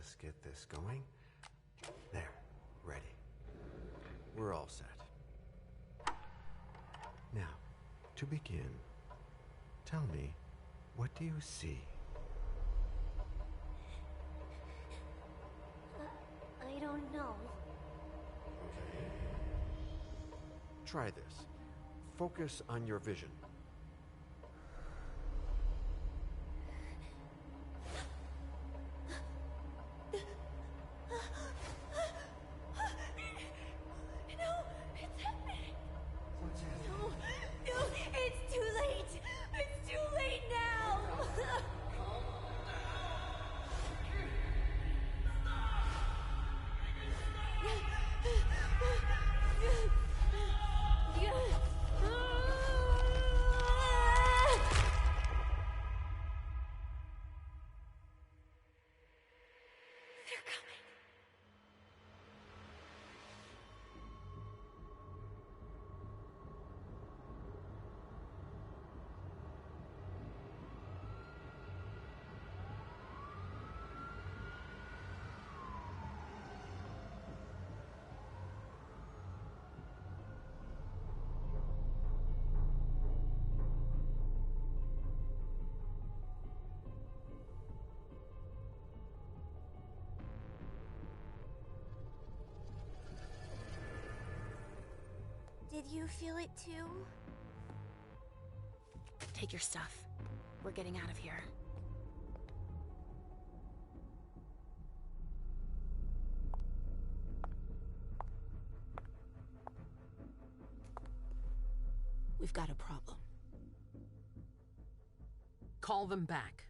Let's get this going. There, ready. We're all set. Now, to begin, tell me, what do you see? I don't know. Okay. Try this. Focus on your vision. Did you feel it too? Take your stuff. We're getting out of here. We've got a problem. Call them back.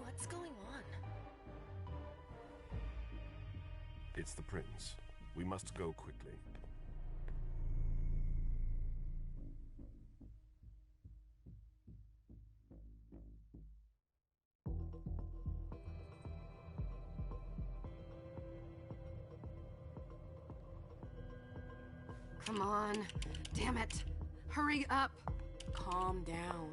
What's going on? It's the prince. We must go quickly. Come on. Damn it. Hurry up. Calm down.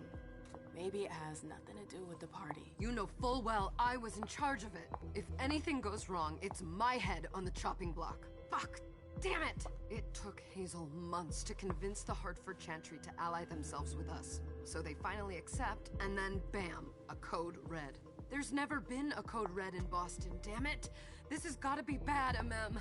Maybe it has nothing to do with the party. You know full well I was in charge of it. If anything goes wrong, it's my head on the chopping block. Fuck! Damn it! It took Hazel months to convince the Hartford Chantry to ally themselves with us. So they finally accept, and then bam, a code red. There's never been a code red in Boston, damn it! This has gotta be bad, MM.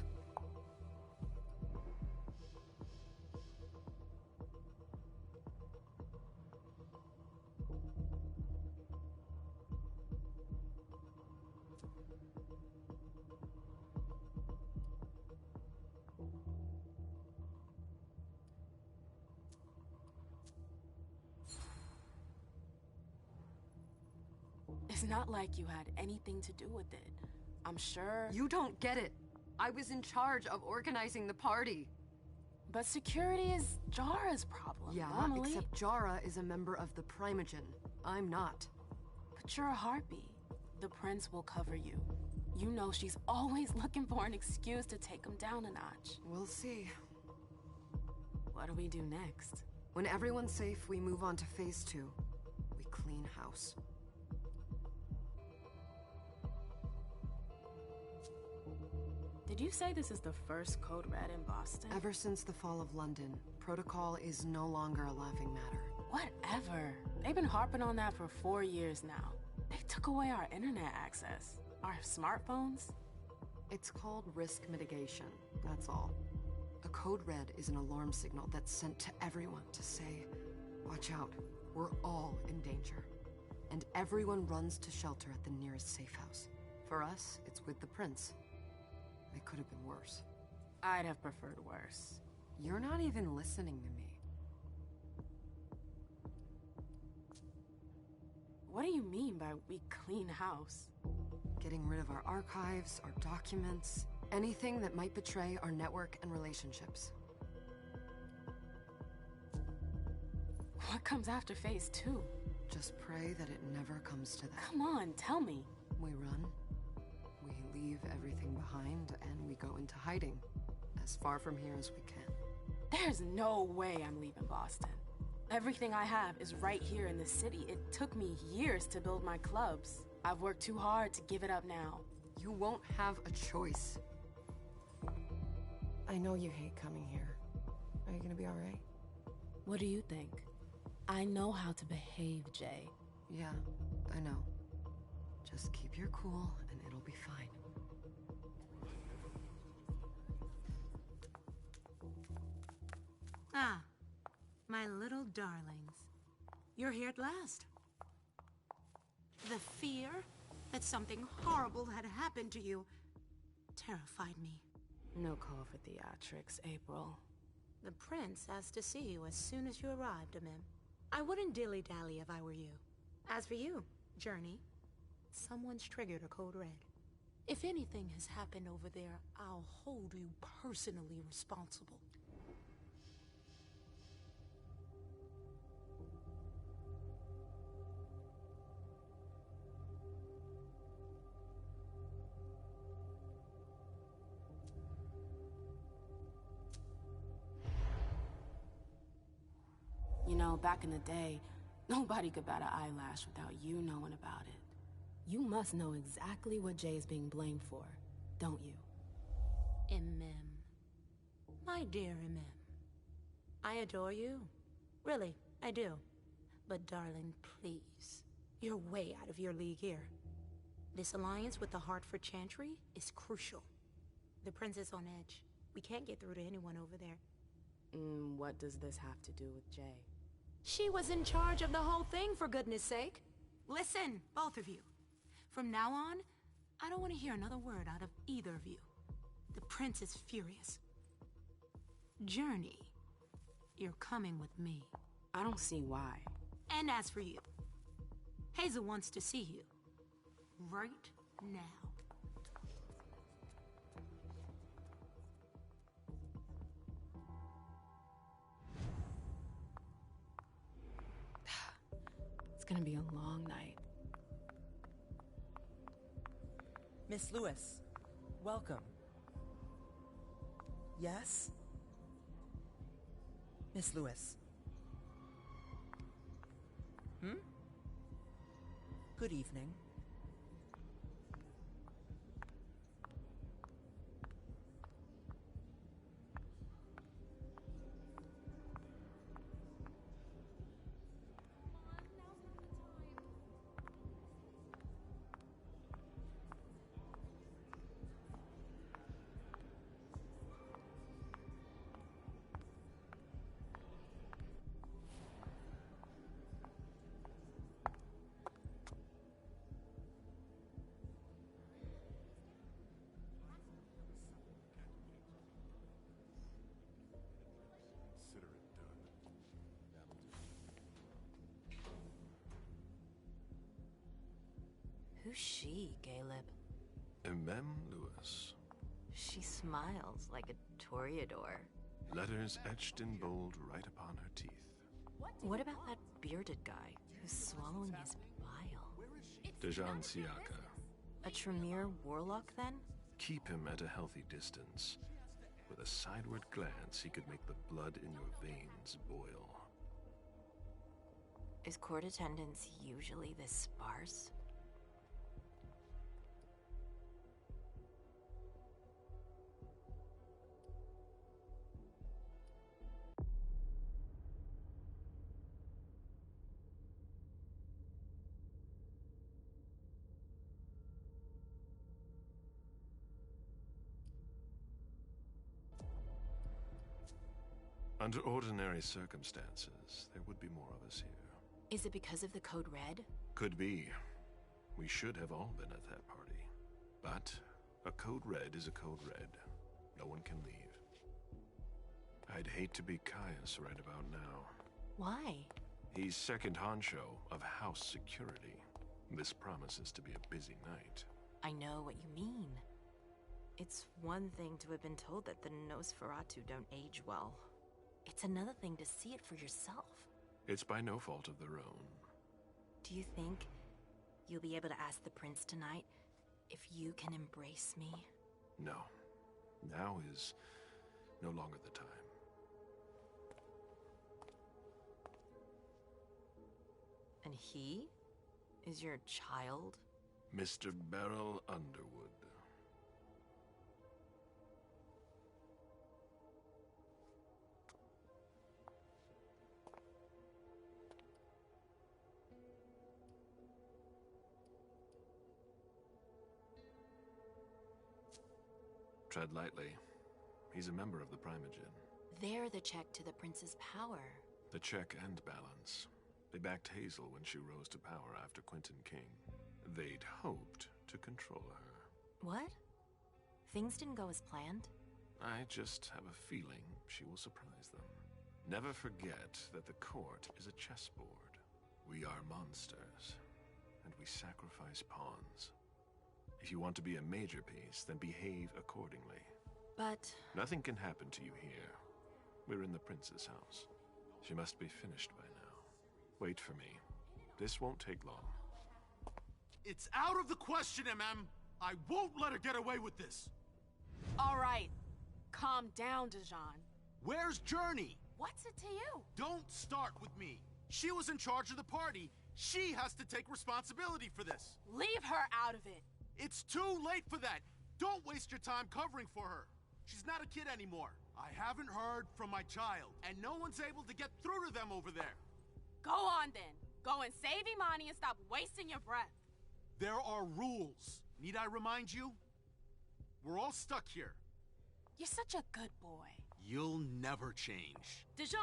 It's not like you had anything to do with it. I'm sure... You don't get it. I was in charge of organizing the party. But security is Jara's problem, Yeah, normally. except Jara is a member of the Primogen. I'm not. But you're a harpy. The prince will cover you. You know she's always looking for an excuse to take him down a notch. We'll see. What do we do next? When everyone's safe, we move on to phase 2. We clean house. Did you say this is the first code red in Boston? Ever since the fall of London, protocol is no longer a laughing matter. Whatever. They've been harping on that for 4 years now. They took away our internet access. Our smartphones. It's called risk mitigation, that's all. A code red is an alarm signal that's sent to everyone to say, watch out, we're all in danger. And everyone runs to shelter at the nearest safe house. For us, it's with the prince. It could have been worse. I'd have preferred worse. You're not even listening to me. What do you mean by we clean house? Getting rid of our archives, our documents, anything that might betray our network and relationships. What comes after phase 2? Just pray that it never comes to that. Come on, tell me. We run, we leave everything behind, and we go into hiding. As far from here as we can. There's no way I'm leaving Boston. Everything I have is right here in the city. It took me years to build my clubs. I've worked too hard to give it up now. You won't have a choice. I know you hate coming here. Are you gonna be alright? What do you think? I know how to behave, Jay. Yeah, I know. Just keep your cool and it'll be fine. Ah, my little darlings. You're here at last. The fear that something horrible had happened to you terrified me. No call for theatrics, April. The prince asked to see you as soon as you arrived, Amim. I wouldn't dilly-dally if I were you. As for you, Journey, someone's triggered a code red. If anything has happened over there, I'll hold you personally responsible. You know, back in the day, nobody could bat an eyelash without you knowing about it. You must know exactly what Jay's being blamed for, don't you? Imim. My dear Imim. I adore you. Really, I do. But darling, please. You're way out of your league here. This alliance with the Hartford Chantry is crucial. The prince is on edge. We can't get through to anyone over there. What does this have to do with Jay? She was in charge of the whole thing, for goodness sake. Listen, both of you. From now on, I don't want to hear another word out of either of you. The prince is furious. Journey, you're coming with me. I don't see why. And as for you, Hazel wants to see you. Right now. It's gonna be a long night. Miss Lewis, welcome. Yes? Miss Lewis. Good evening. Consider it done. Who's she, Caleb? Mem Lewis. She smiles like a toreador. Letters etched in bold right upon her teeth. What about that bearded guy who's swallowing his bile? Dejan Siaka. A Tremere warlock, then? Keep him at a healthy distance. With a sideward glance, he could make the blood in your veins boil. Is court attendance usually this sparse? Under ordinary circumstances, there would be more of us here. Is it because of the Code Red? Could be. We should have all been at that party. But a Code Red is a Code Red. No one can leave. I'd hate to be Caius right about now. Why? He's second honcho of house security. This promises to be a busy night. I know what you mean. It's one thing to have been told that the Nosferatu don't age well. It's another thing to see it for yourself. It's by no fault of their own. Do you think you'll be able to ask the prince tonight if you can embrace me? No. Now is no longer the time. And he is your child? Mr. Beryl Underwood. Tread lightly. He's a member of the Primogen. They're the check to the prince's power. The check and balance. They backed Hazel when she rose to power after Quentin King. They'd hoped to control her. What? Things didn't go as planned? I just have a feeling she will surprise them. Never forget that the court is a chessboard. We are monsters, and we sacrifice pawns. If you want to be a major piece, then behave accordingly. But... Nothing can happen to you here. We're in the prince's house. She must be finished by now. Wait for me. This won't take long. It's out of the question, MM! I won't let her get away with this! All right. Calm down, Dijon. Where's Journey? What's it to you? Don't start with me. She was in charge of the party. She has to take responsibility for this. Leave her out of it. It's too late for that. Don't waste your time covering for her. She's not a kid anymore. I haven't heard from my child, and no one's able to get through to them over there. Go on then. Go and save Imani and stop wasting your breath. There are rules. Need I remind you? We're all stuck here. You're such a good boy. You'll never change. Dijon!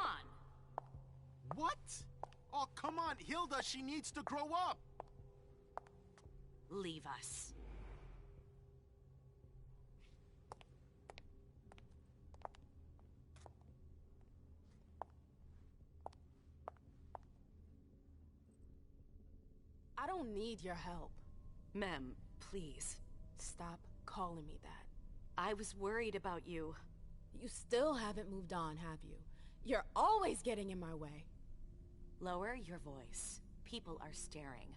What? Oh, come on, Hilda, she needs to grow up. Leave us. I don't need your help. Mem, please. Stop calling me that. I was worried about you. You still haven't moved on, have you? You're always getting in my way. Lower your voice. People are staring.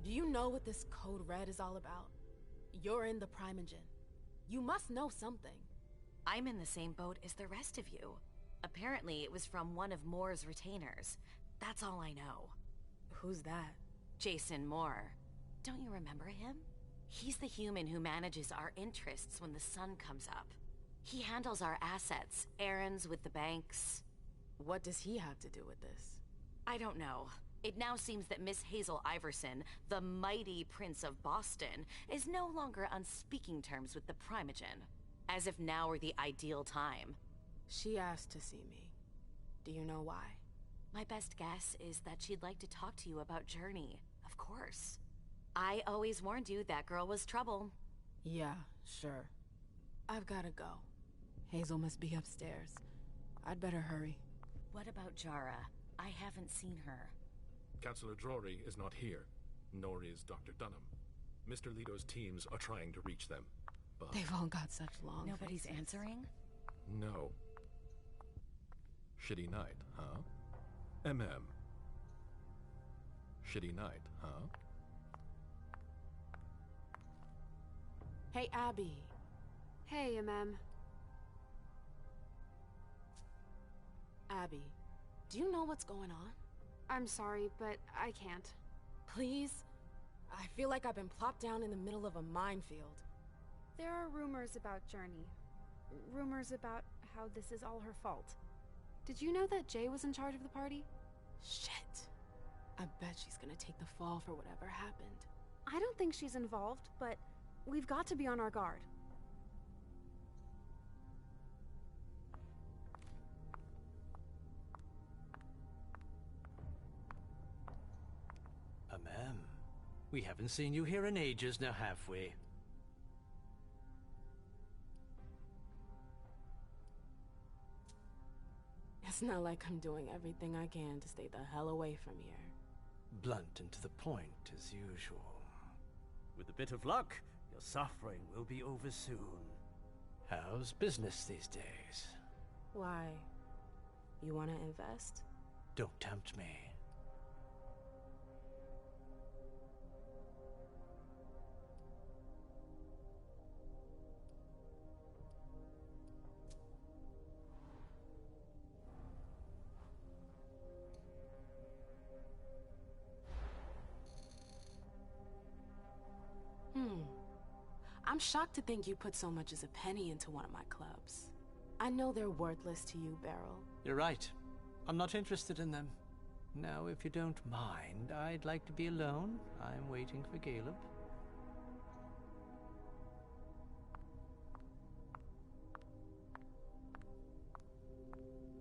Do you know what this Code Red is all about? You're in the Primogen. You must know something. I'm in the same boat as the rest of you. Apparently, it was from one of Moore's retainers. That's all I know. Who's that? Jason Moore. Don't you remember him? He's the human who manages our interests when the sun comes up. He handles our assets, errands with the banks. What does he have to do with this? I don't know. It now seems that Miss Hazel Iverson, the mighty Prince of Boston, is no longer on speaking terms with the Primogen. As if now were the ideal time. She asked to see me. Do you know why? My best guess is that she'd like to talk to you about Journey, of course. I always warned you that girl was trouble. Yeah, sure. I've gotta go. Hazel must be upstairs. I'd better hurry. What about Jara? I haven't seen her. Counselor Drury is not here, nor is Dr. Dunham. Mr. Leto's teams are trying to reach them, but... They've all got such long Nobody's faces. answering? No. Shitty night, huh? MM. Shitty night, huh? Hey, Abby. Hey, Abby, do you know what's going on? I'm sorry, but I can't. Please? I feel like I've been plopped down in the middle of a minefield. There are rumors about Journey. Rumors about how this is all her fault. Did you know that Jay was in charge of the party? Shit. I bet she's gonna take the fall for whatever happened. I don't think she's involved, but we've got to be on our guard. Ma'am, we haven't seen you here in ages now, have we? It's not like I'm doing everything I can to stay the hell away from here. Blunt and to the point, as usual. With a bit of luck, your suffering will be over soon. How's business these days? Why? You wanna invest? Don't tempt me. I'm shocked to think you put so much as a penny into one of my clubs. I know they're worthless to you, Beryl. You're right. I'm not interested in them. Now, if you don't mind, I'd like to be alone. I'm waiting for Caleb.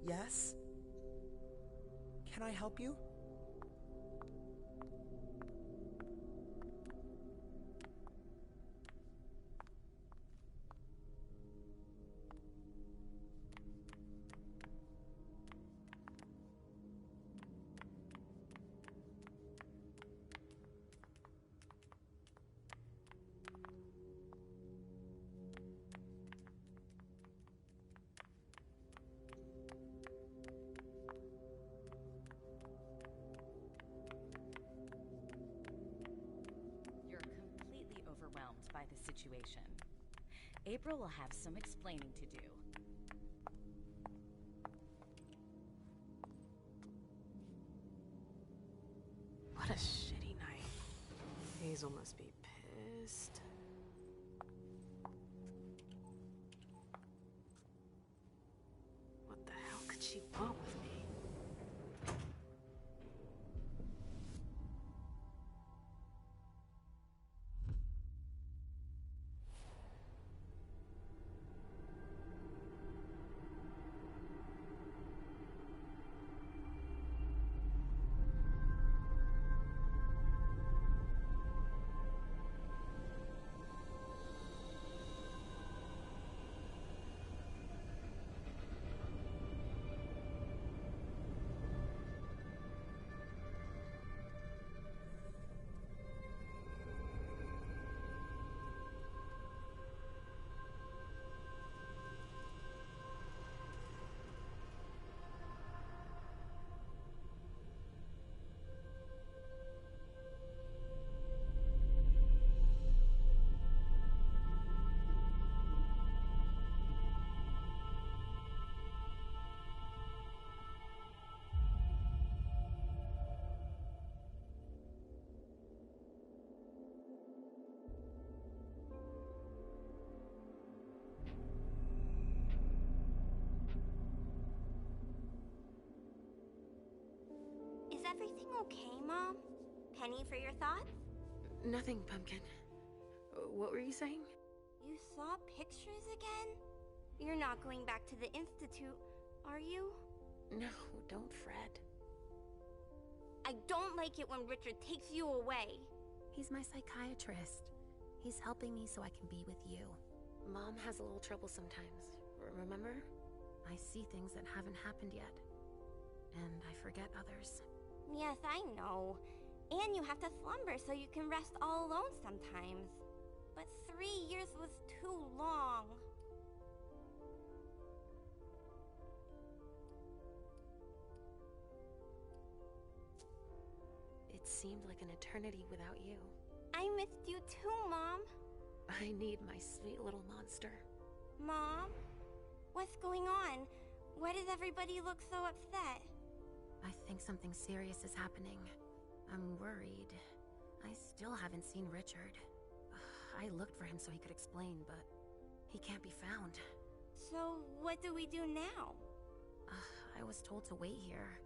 Yes? Can I help you? By the situation. April will have some explaining to do. What a shitty night. Hazel must be pissed. What the hell could she want with me? Is everything okay, Mom? Penny for your thoughts? Nothing, Pumpkin. What were you saying? You saw pictures again? You're not going back to the Institute, are you? No, don't fret. I don't like it when Richard takes you away. He's my psychiatrist. He's helping me so I can be with you. Mom has a little trouble sometimes, remember? I see things that haven't happened yet, and I forget others. Yes, I know. And you have to slumber so you can rest all alone sometimes. But 3 years was too long. It seemed like an eternity without you. I missed you too, Mom. I need my sweet little monster. Mom? What's going on? Why does everybody look so upset? I think something serious is happening. I'm worried. I still haven't seen Richard. I looked for him so he could explain, but he can't be found. So, what do we do now? I was told to wait here,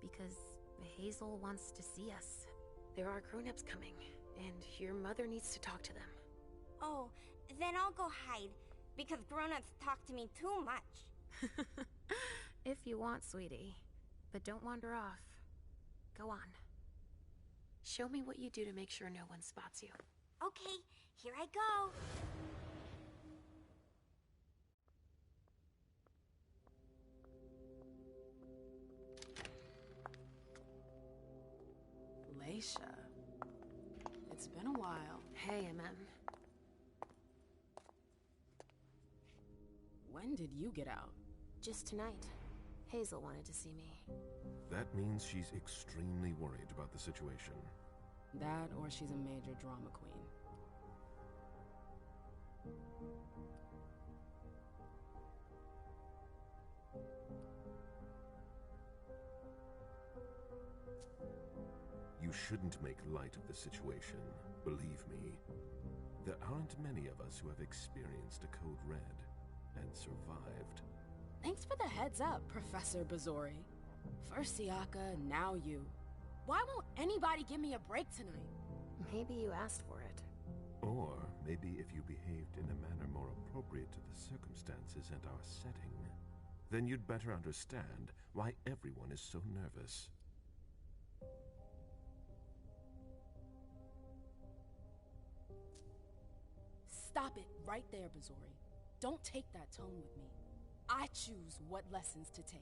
because Hazel wants to see us. There are grown-ups coming, and your mother needs to talk to them. Oh, then I'll go hide, because grown-ups talk to me too much. If you want, sweetie. But don't wander off. Go on. Show me what you do to make sure no one spots you. Okay, here I go. Leisha. It's been a while. Hey, MM. When did you get out? Just tonight. Hazel wanted to see me. That means she's extremely worried about the situation. That, or she's a major drama queen. You shouldn't make light of the situation, believe me. There aren't many of us who have experienced a Code Red and survived. Thanks for the heads up, Professor Bazori. First Siaka, now you. Why won't anybody give me a break tonight? Maybe you asked for it. Or maybe if you behaved in a manner more appropriate to the circumstances and our setting, then you'd better understand why everyone is so nervous. Stop it right there, Bazori. Don't take that tone with me. I choose what lessons to take.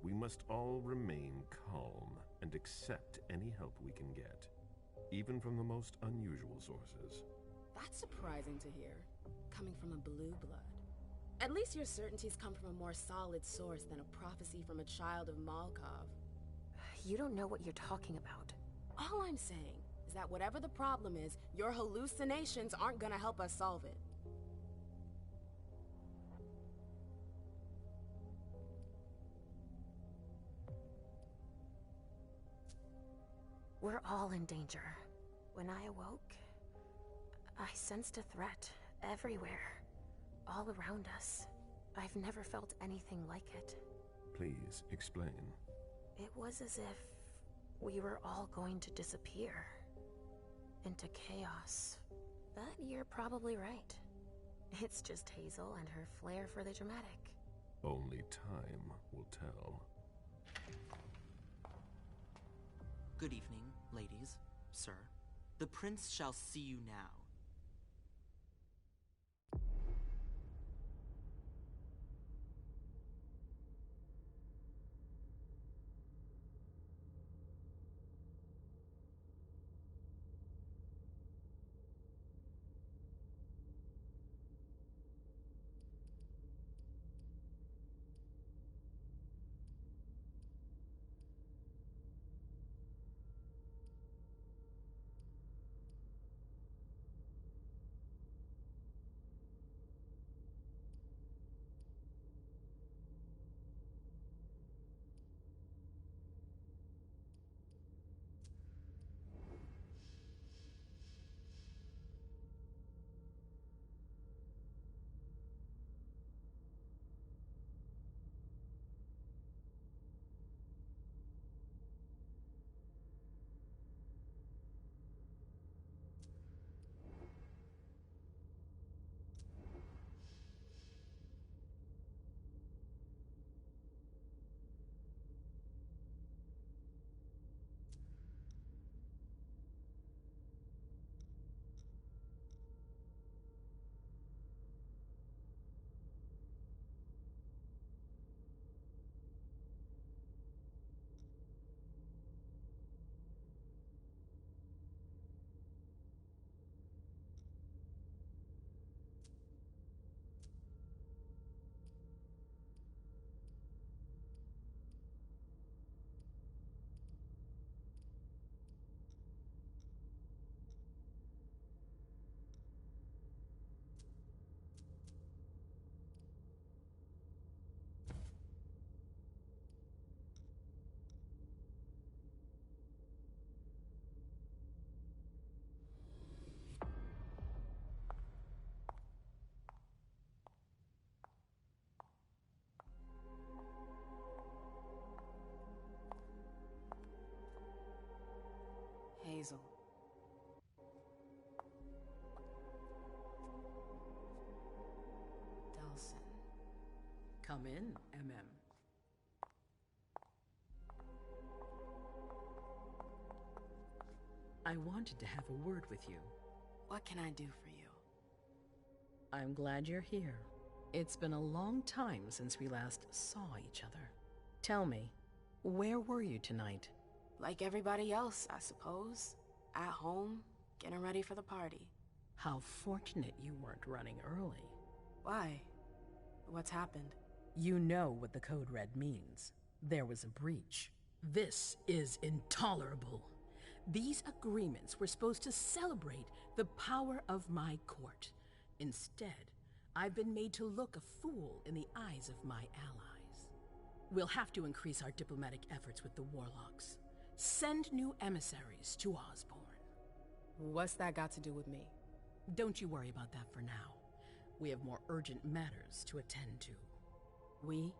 We must all remain calm and accept any help we can get, even from the most unusual sources. That's surprising to hear, coming from a blue blood. At least your certainties come from a more solid source than a prophecy from a child of Malkov. You don't know what you're talking about. All I'm saying is that whatever the problem is, your hallucinations aren't gonna help us solve it. We're all in danger. When I awoke, I sensed a threat everywhere, all around us. I've never felt anything like it. Please, explain. It was as if we were all going to disappear into chaos. But you're probably right. It's just Hazel and her flair for the dramatic. Only time will tell. Good evening, ladies, sir. The prince shall see you now. Hazel. Delson. Come in, MM. I wanted to have a word with you. What can I do for you? I'm glad you're here. It's been a long time since we last saw each other. Tell me, where were you tonight? Like everybody else, I suppose. At home, getting ready for the party. How fortunate you weren't running early. Why? What's happened? You know what the Code Red means. There was a breach. This is intolerable. These agreements were supposed to celebrate the power of my court. Instead, I've been made to look a fool in the eyes of my allies. We'll have to increase our diplomatic efforts with the Warlocks. Send new emissaries to Osborne. What's that got to do with me? Don't you worry about that for now. We have more urgent matters to attend to. We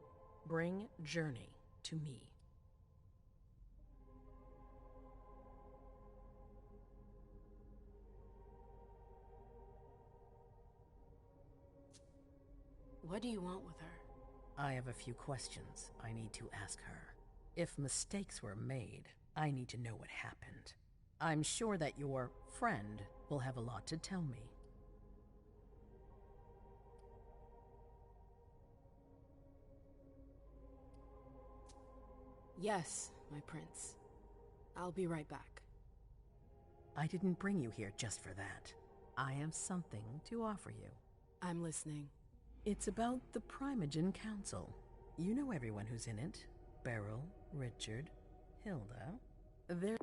bring Journey to me. What do you want with her? I have a few questions I need to ask her. If mistakes were made, I need to know what happened. I'm sure that your friend will have a lot to tell me. Yes, my prince. I'll be right back. I didn't bring you here just for that. I have something to offer you. I'm listening. It's about the Primogen Council. You know everyone who's in it. Beryl, Richard, Hilda. They're...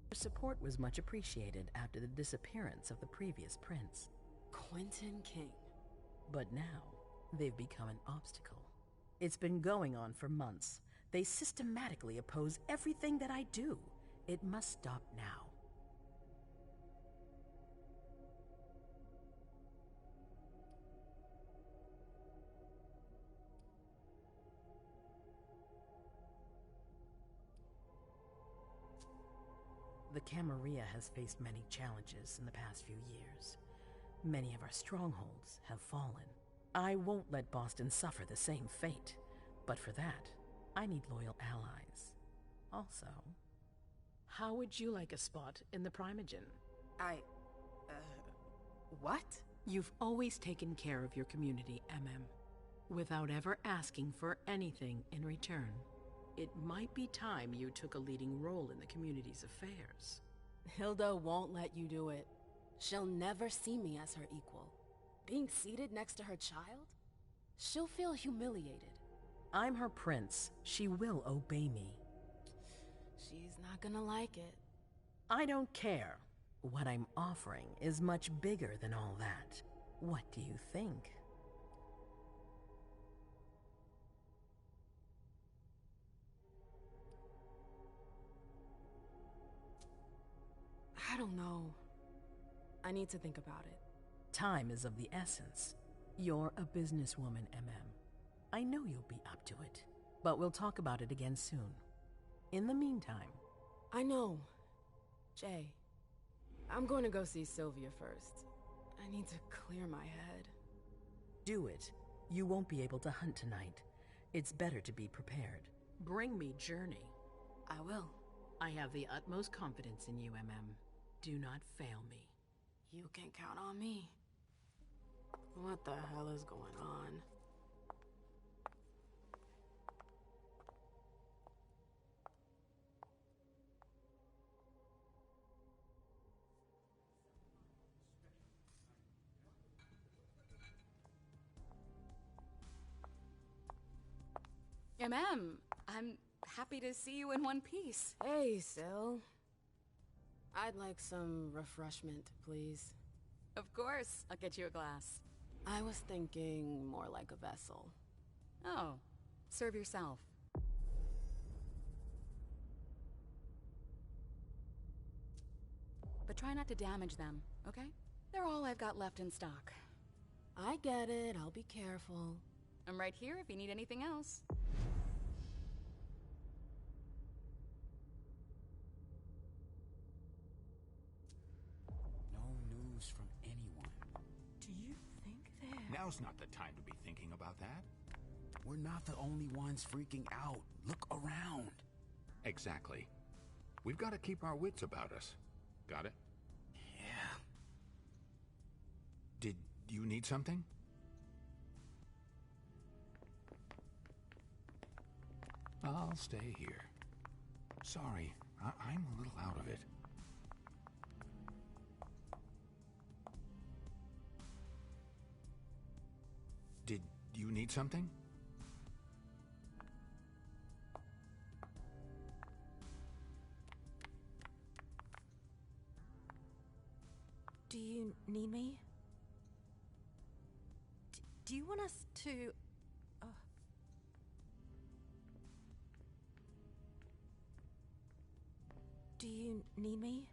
Your support was much appreciated after the disappearance of the previous prince. Quentin King. But now, they've become an obstacle. It's been going on for months. They systematically oppose everything that I do. It must stop now. The Camarilla has faced many challenges in the past few years. Many of our strongholds have fallen. I won't let Boston suffer the same fate, but for that, I need loyal allies. Also, how would you like a spot in the Primogen? What? You've always taken care of your community, without ever asking for anything in return. It might be time you took a leading role in the community's affairs. Hilda won't let you do it. She'll never see me as her equal. Being seated next to her child? She'll feel humiliated. I'm her prince. She will obey me. She's not gonna like it. I don't care. What I'm offering is much bigger than all that. What do you think? I don't know. I need to think about it. Time is of the essence. You're a businesswoman, I know you'll be up to it, but we'll talk about it again soon. In the meantime... I know. Jay, I'm going to go see Sylvia first. I need to clear my head. Do it. You won't be able to hunt tonight. It's better to be prepared. Bring me Journey. I will. I have the utmost confidence in you, Do not fail me. You can count on me. What the hell is going on? I'm happy to see you in one piece. Hey, Sil. I'd like some refreshment, please. Of course, I'll get you a glass. I was thinking more like a vessel. Oh, serve yourself. But try not to damage them, okay? They're all I've got left in stock. I get it, I'll be careful. I'm right here if you need anything else. No news from anyone. Do you think they're... Now's not the time to be thinking about that. We're not the only ones freaking out. Look around. Exactly. We've got to keep our wits about us. Got it? Yeah. Did you need something? I'll stay here. Sorry, I'm a little out of it. Did you need something? Do you need me? Do you want us to... Do you need me?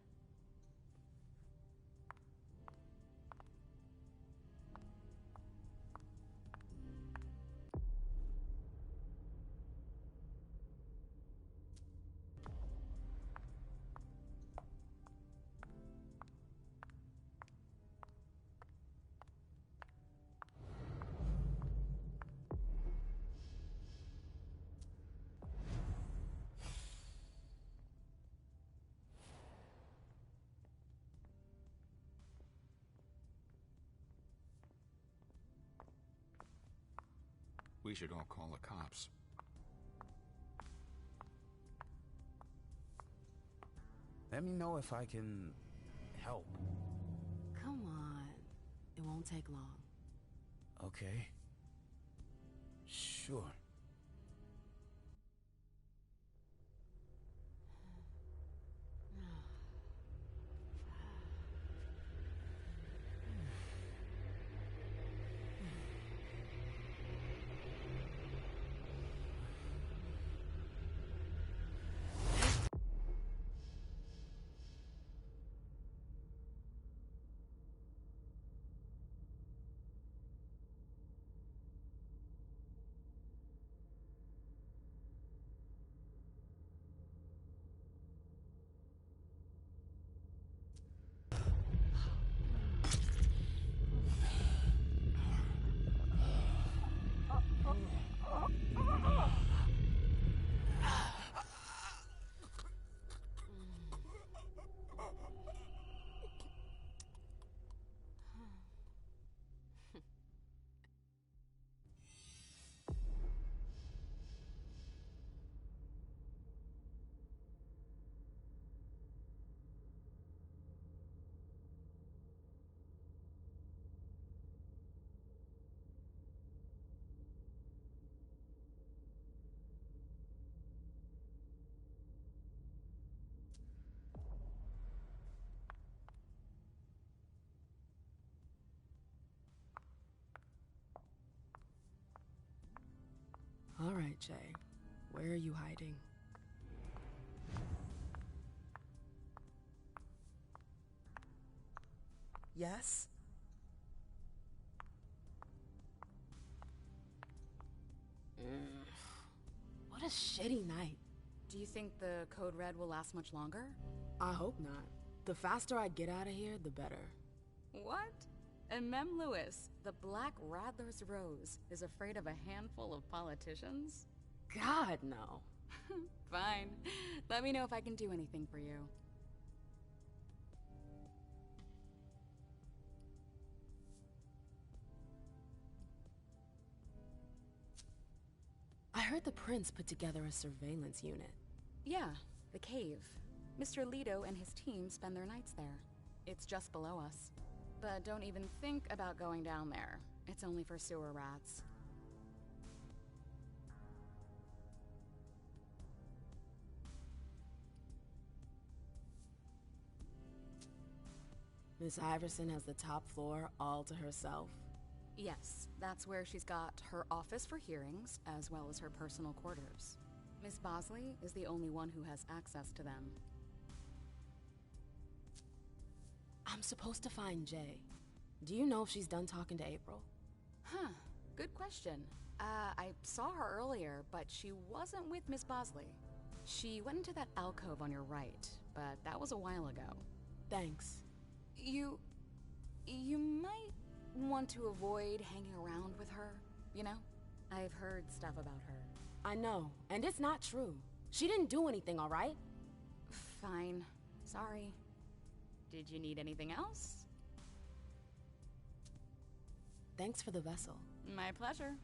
We should all call the cops. Let me know if I can help. Come on. It won't take long. Okay. Sure. All right, Jay. Where are you hiding? Yes? What a shitty night. Do you think the Code Red will last much longer? I hope not. The faster I get out of here, the better. What? And Mem Lewis, the Black Rattler's Rose, is afraid of a handful of politicians? God, no. Fine. Let me know if I can do anything for you. I heard the Prince put together a surveillance unit. Yeah, the cave. Mr. Leto and his team spend their nights there. It's just below us. But don't even think about going down there. It's only for sewer rats. Miss Iverson has the top floor all to herself? Yes, that's where she's got her office for hearings, as well as her personal quarters. Miss Bosley is the only one who has access to them. I'm supposed to find Jay. Do you know if she's done talking to April? Huh, good question. I saw her earlier, but she wasn't with Miss Bosley. She went into that alcove on your right, but that was a while ago. Thanks. You might want to avoid hanging around with her, you know? I've heard stuff about her. I know, and it's not true. She didn't do anything, all right? Fine. Sorry. Did you need anything else? Thanks for the vessel. My pleasure.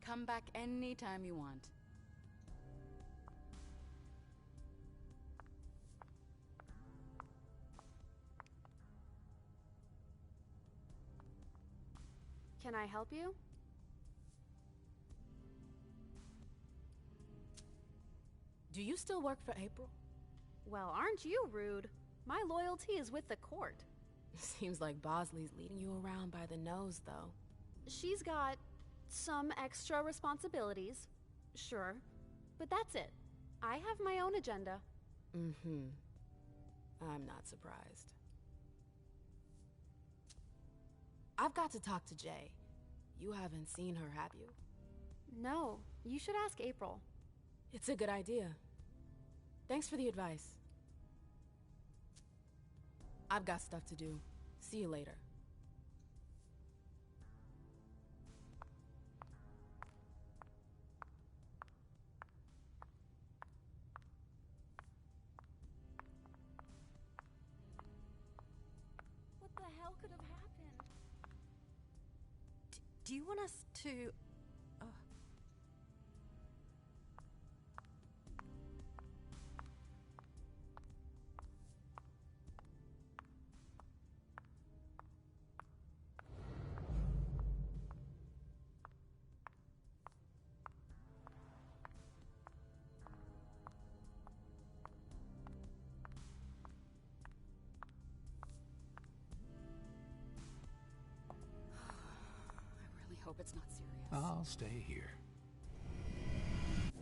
Come back anytime you want. Can I help you? Do you still work for April? Well, aren't you rude? My loyalty is with the court. Seems like Bosley's leading you around by the nose, though. She's got some extra responsibilities, sure, but that's it. I have my own agenda. Mm-hmm. I'm not surprised. I've got to talk to Jay. You haven't seen her, have you? No, you should ask April. It's a good idea. Thanks for the advice. I've got stuff to do. See you later. What the hell could have happened? Do you want us to... I really hope it's not serious. I'll stay here.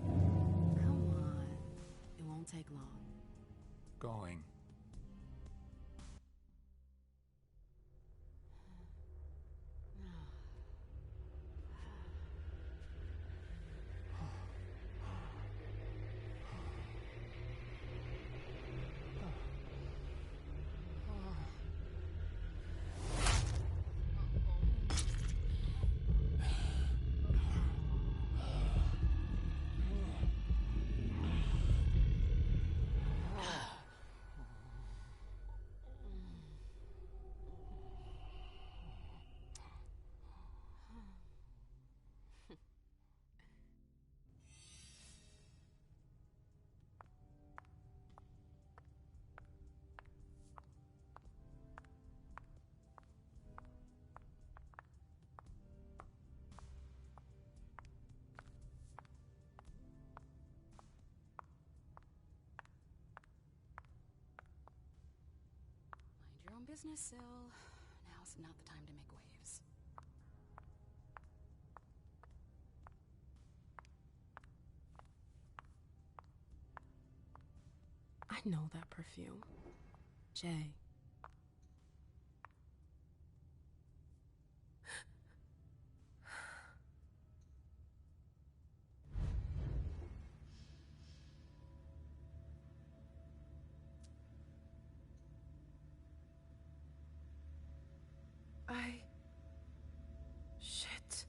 Come on. It won't take long. Going. Mind your own business, Syl. Now's not the time to make waves. I know that perfume. Jay. Shit.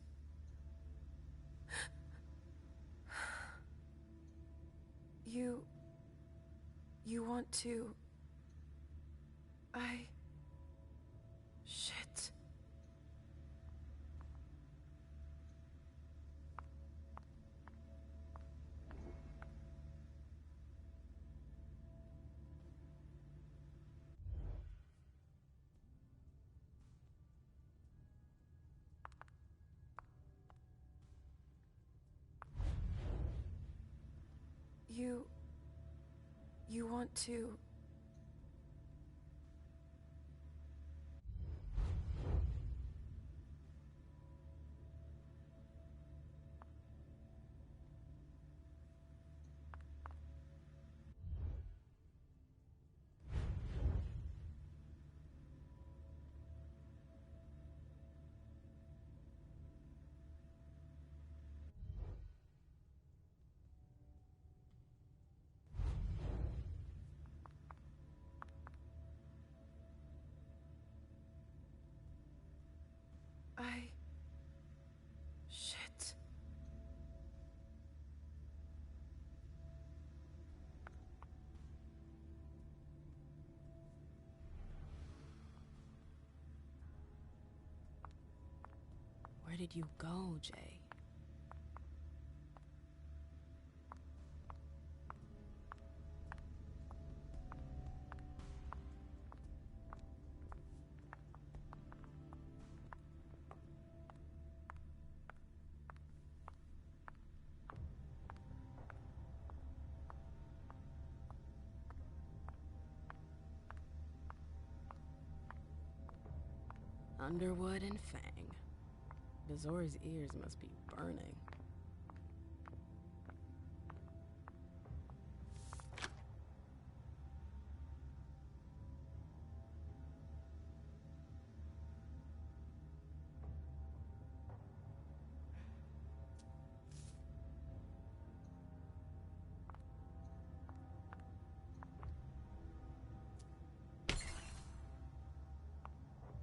You want to... Shit. You want to... did you go, Jay? Underwood and Fang. Bazori's ears must be burning.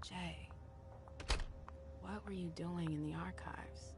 Jay, what were you doing in the archives?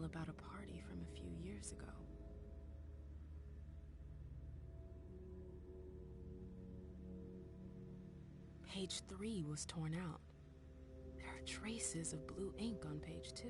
About a party from a few years ago. Page 3 was torn out. There are traces of blue ink on page 2.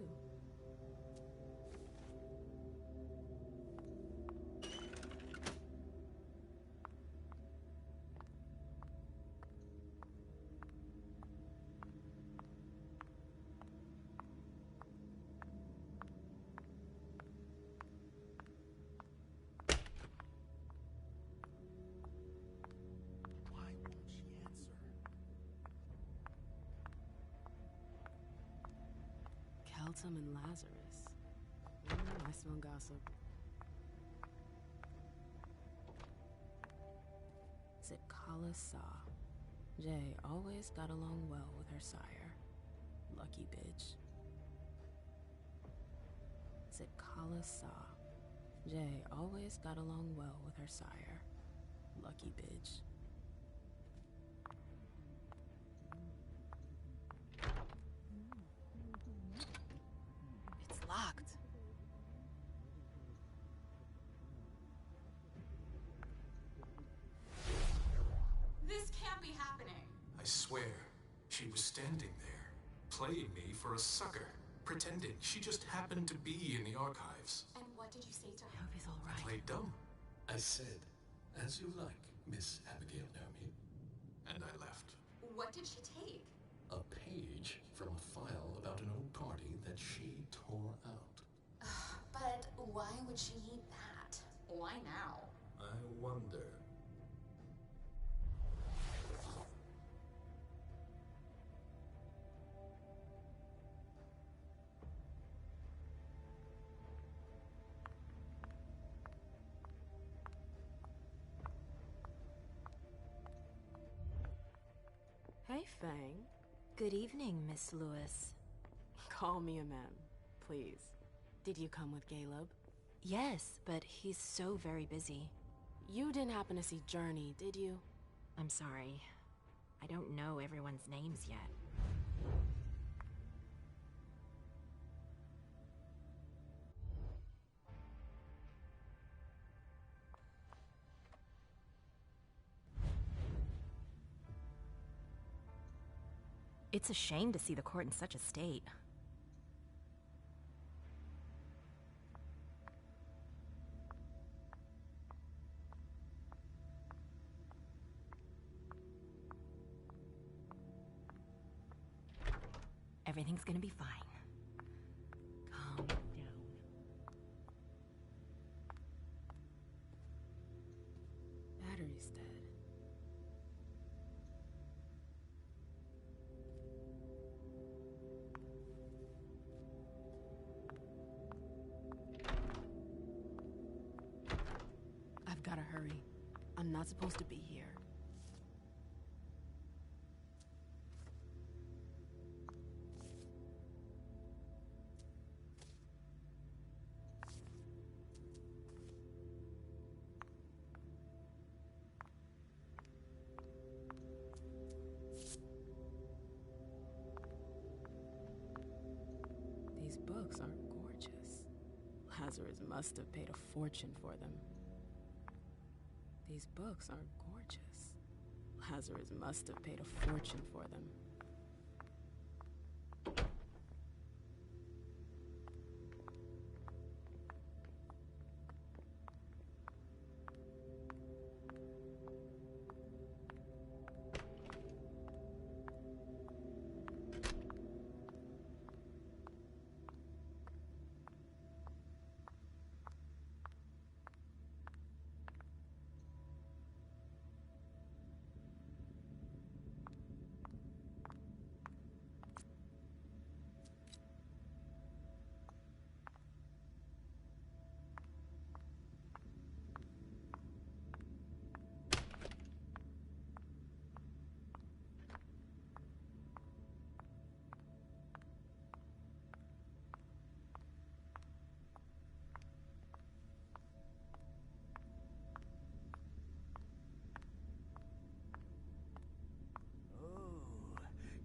Keltum and Lazarus. I smell gossip. Zitkala Saw. Jay always got along well with her sire. Lucky bitch. Zitkala Saw. Jay always got along well with her sire. Lucky bitch. It's locked. This can't be happening. I swear, she was standing there, playing me for a sucker, pretending she just happened to be in the archives. And what did you say to her? Hope he's all right. I played dumb, I said, as you like, Miss Abigail Naomi. and I left. What did she take? A page from a file about an old party that she tore out. But why would she need that? Why now? I wonder. Hey, Fang. Good evening, Miss Lewis. Call me a ma'am, please. Did you come with Caleb? Yes, but he's so very busy. You didn't happen to see Journey, did you? I'm sorry. I don't know everyone's names yet. It's a shame to see the court in such a state. Everything's gonna be fine. Calm down. Battery's dead. I've gotta hurry. I'm not supposed to be here. These books are gorgeous. Lazarus must have paid a fortune for them. These books are gorgeous. Lazarus must have paid a fortune for them.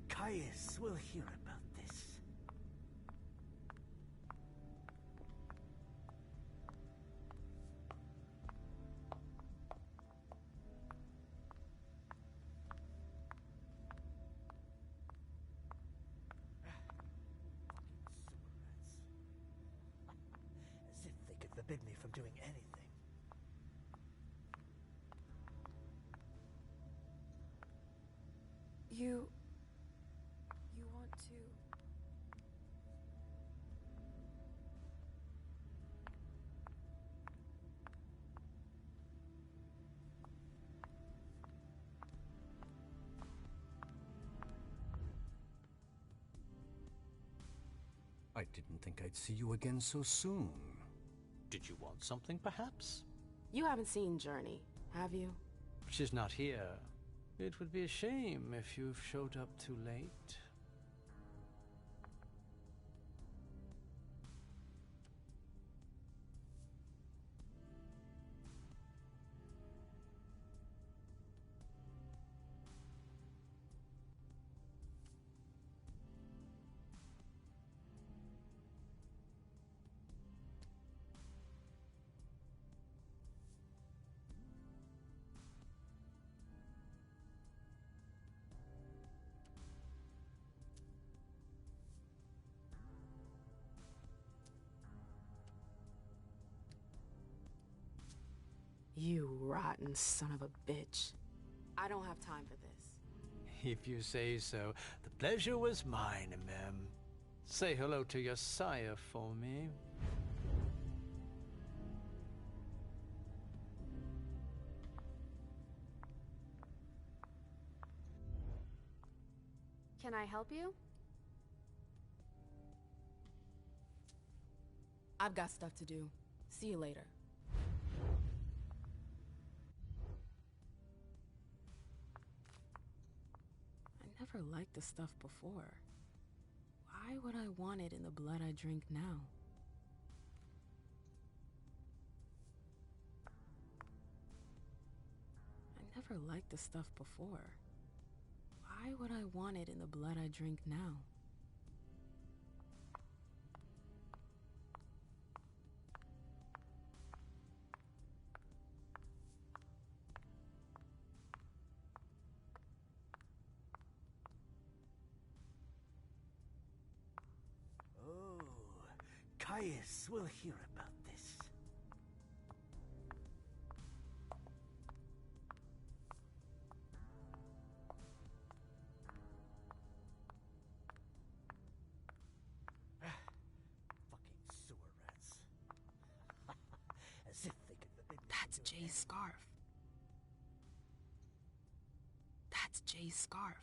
Caius will hear about this. As if they could forbid me from doing anything. You want to... I didn't think I'd see you again so soon. Did you want something, perhaps? You haven't seen Journey, have you? She's not here. It would be a shame if you've showed up too late. You rotten son of a bitch. I don't have time for this. If you say so. The pleasure was mine, Mem. Say hello to your sire for me. Can I help you? I've got stuff to do. See you later. I never liked the stuff before. Why would I want it in the blood I drink now? I never liked the stuff before. Why would I want it in the blood I drink now? police will hear about this. Fucking sewer rats. As if they could forbid me That's to do Jay's scarf. That's Jay's scarf.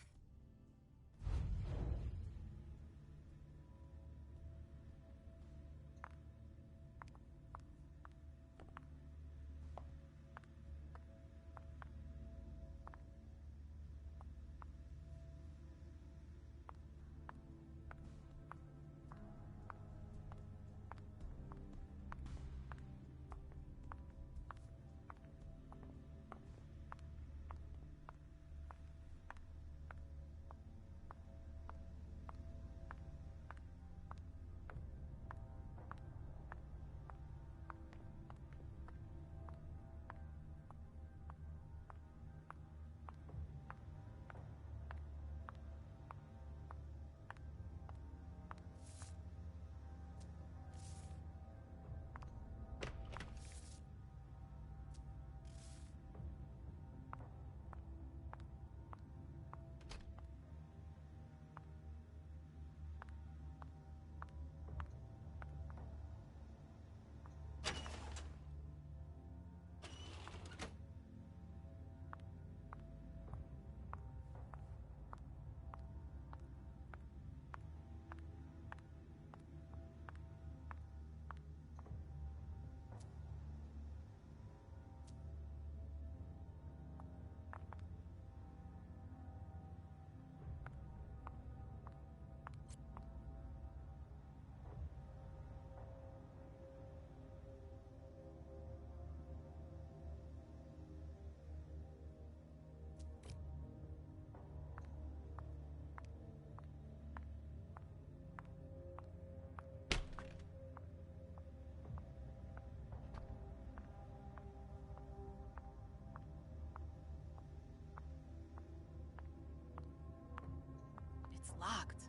It's locked.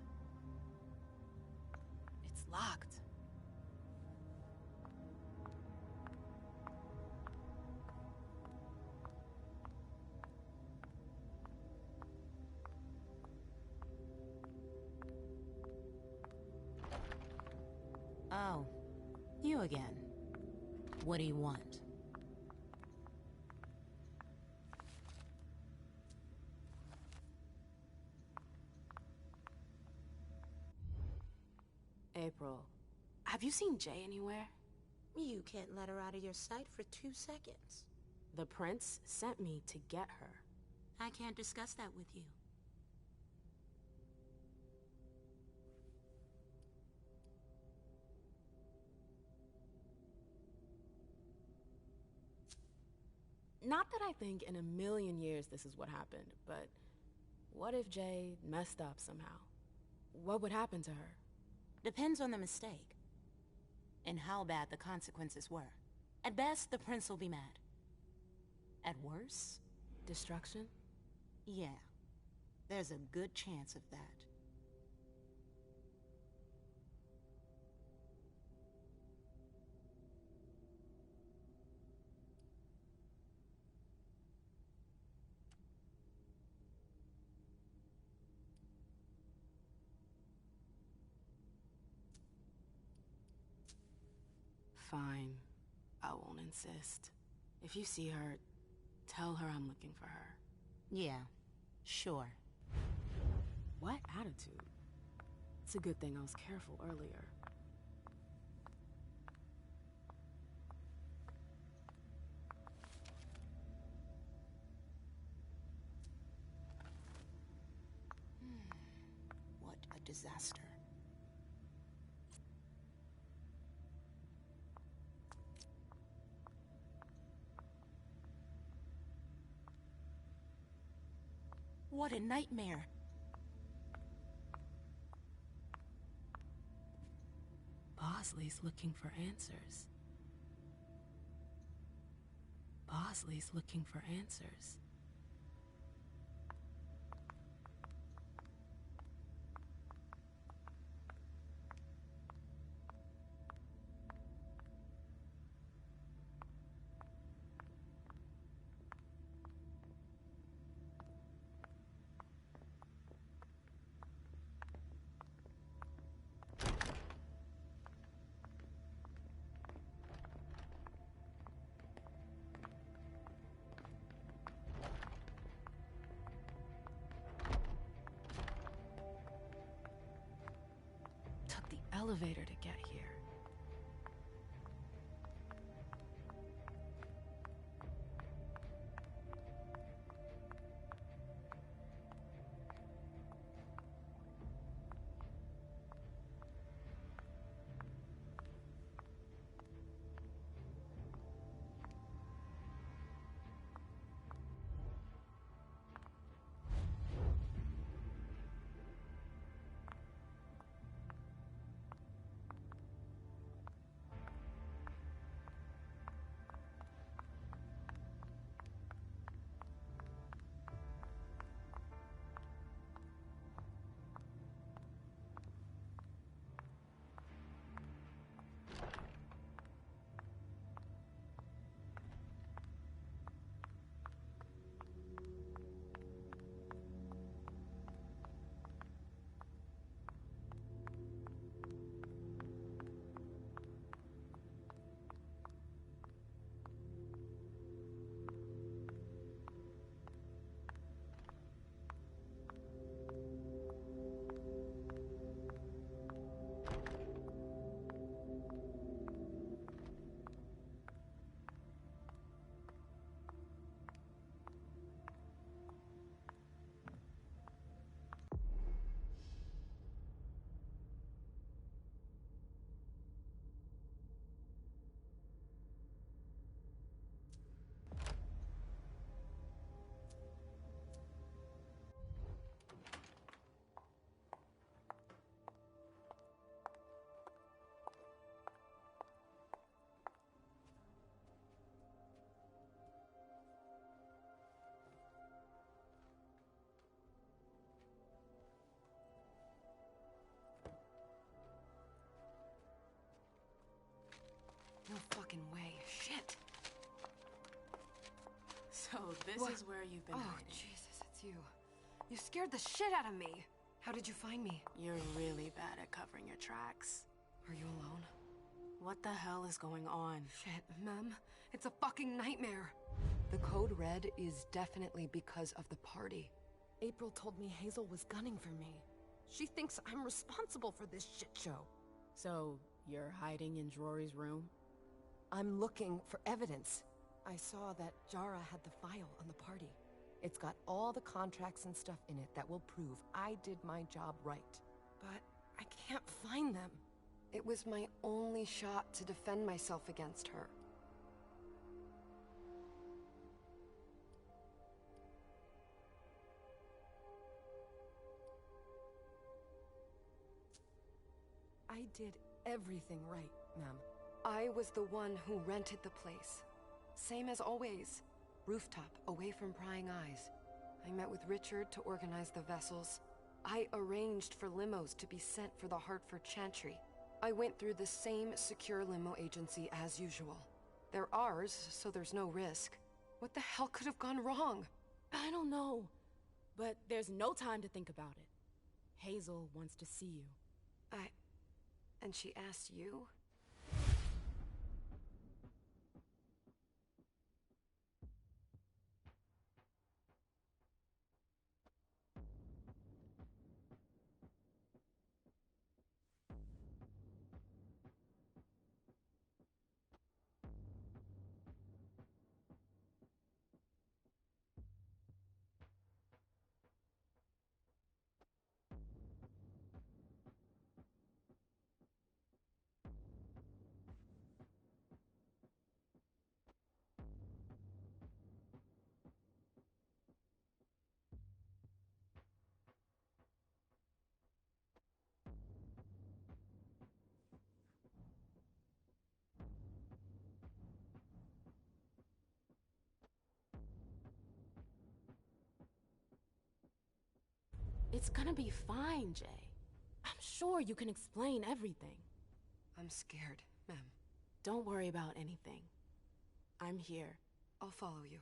It's locked. Oh, you again. What do you want? April, have you seen Jay anywhere? You can't let her out of your sight for 2 seconds. The prince sent me to get her. I can't discuss that with you. Not that I think in a million years this is what happened, but what if Jay messed up somehow? What would happen to her? Depends on the mistake. And how bad the consequences were. At best, the prince will be mad. At worst... Destruction? Yeah. There's a good chance of that. Fine. I won't insist. If you see her, tell her I'm looking for her. Yeah, sure. What attitude? It's a good thing I was careful earlier. What a disaster. What a nightmare. Bosley's looking for answers. Bosley's looking for answers. elevator to get here. No fucking way. Shit! So this is where you've been hiding. Jesus, it's you. You scared the shit out of me. How did you find me? You're really bad at covering your tracks. Are you alone? What the hell is going on? Shit, Mem. It's a fucking nightmare. The code red is definitely because of the party. April told me Hazel was gunning for me. She thinks I'm responsible for this shit show. So, you're hiding in Drury's room? I'm looking for evidence. I saw that Jara had the file on the party. It's got all the contracts and stuff in it that will prove I did my job right. But I can't find them. It was my only shot to defend myself against her. I did everything right, ma'am. I was the one who rented the place. Same as always. Rooftop, away from prying eyes. I met with Richard to organize the vessels. I arranged for limos to be sent for the Hartford Chantry. I went through the same secure limo agency as usual. They're ours, so there's no risk. What the hell could have gone wrong? I don't know. But there's no time to think about it. Hazel wants to see you. And she asked you? It's gonna be fine, Jay. I'm sure you can explain everything. I'm scared, ma'am. Don't worry about anything. I'm here. I'll follow you.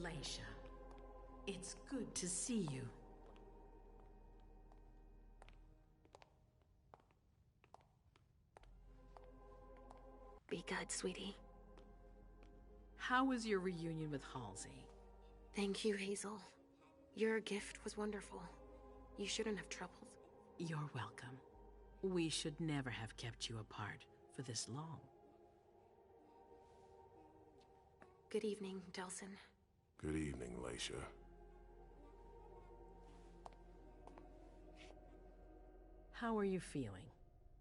Leisha, it's good to see you. Be good, sweetie. How was your reunion with Halsey? Thank you, Hazel. Your gift was wonderful. You shouldn't have troubled. You're welcome. We should never have kept you apart for this long. Good evening, Delsin. Good evening, Leisha. How are you feeling?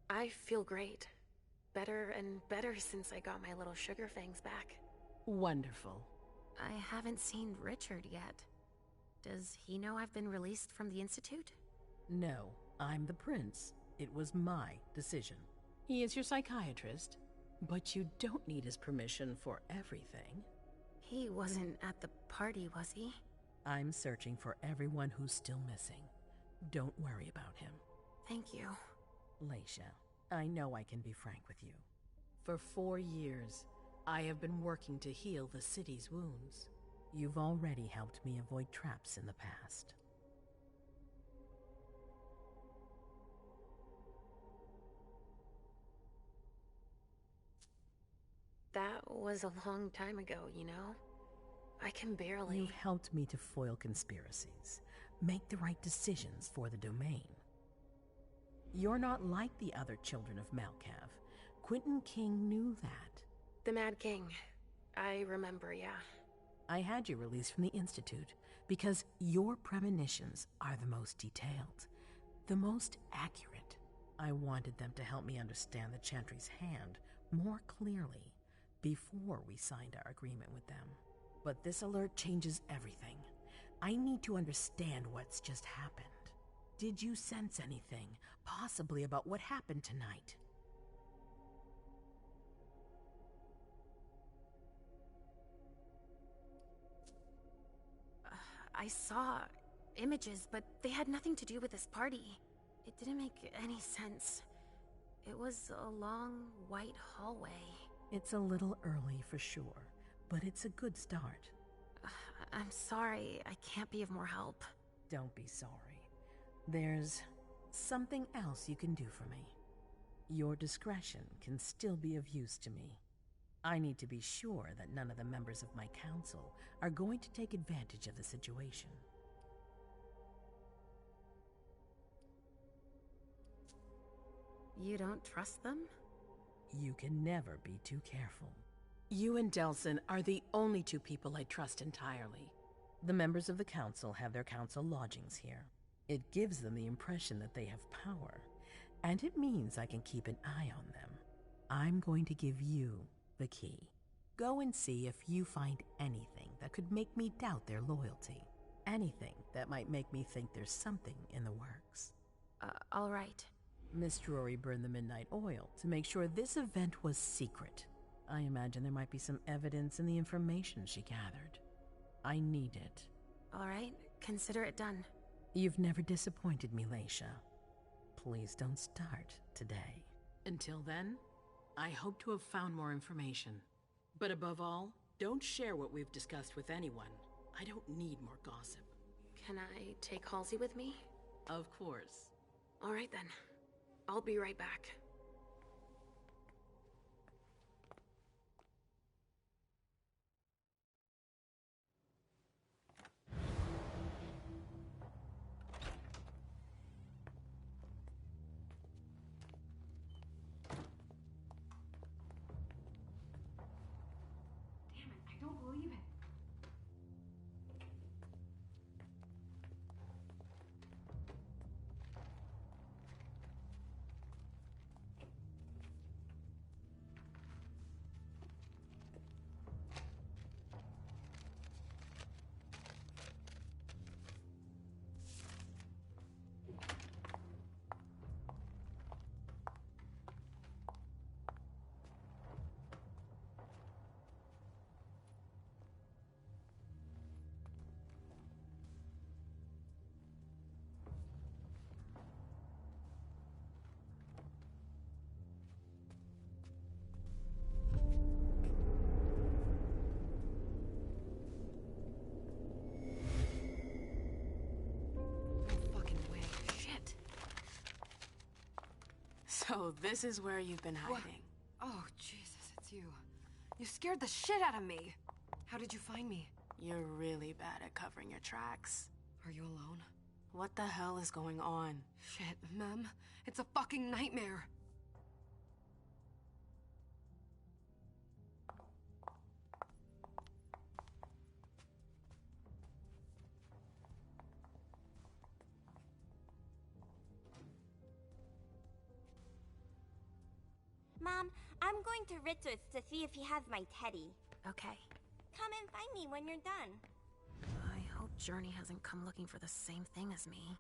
I feel great. Better and better since I got my little sugar fangs back. Wonderful. I haven't seen Richard yet. Does he know I've been released from the Institute? No, I'm the prince. It was my decision. He is your psychiatrist, but you don't need his permission for everything. He wasn't at the party, was he? I'm searching for everyone who's still missing. Don't worry about him. Thank you. Leisha, I know I can be frank with you. For 4 years, I have been working to heal the city's wounds. You've already helped me avoid traps in the past. That was a long time ago, you know? I can barely... You've helped me to foil conspiracies, make the right decisions for the domain. You're not like the other children of Malkav. Quentin King knew that. The Mad King. I remember, yeah. I had you released from the Institute because your premonitions are the most detailed, the most accurate. I wanted them to help me understand the Chantry's hand more clearly before we signed our agreement with them. But this alert changes everything. I need to understand what's just happened. Did you sense anything, possibly about what happened tonight? I saw images, but they had nothing to do with this party. It didn't make any sense. It was a long, white hallway. It's a little early for sure, but it's a good start. I'm sorry, I can't be of more help. Don't be sorry. There's something else you can do for me. Your discretion can still be of use to me. I need to be sure that none of the members of my council are going to take advantage of the situation. You don't trust them? You can never be too careful. You and Delsin are the only two people I trust entirely. The members of the council have their council lodgings here. It gives them the impression that they have power, and it means I can keep an eye on them. I'm going to give you the key. Go and see if you find anything that could make me doubt their loyalty. Anything that might make me think there's something in the works. All right. Miss Drury burned the midnight oil to make sure this event was secret. I imagine there might be some evidence in the information she gathered. I need it. All right, consider it done. You've never disappointed me, Leisha. Please don't start today. Until then, I hope to have found more information. But above all, don't share what we've discussed with anyone. I don't need more gossip. Can I take Halsey with me? Of course. All right then. I'll be right back. So this is where you've been hiding. What? Oh, Jesus, it's you. You scared the shit out of me. How did you find me? You're really bad at covering your tracks. Are you alone? What the hell is going on? Shit, Mem. It's a fucking nightmare. Mom, I'm going to Richard's to see if he has my teddy. Okay. Come and find me when you're done. I hope Journey hasn't come looking for the same thing as me.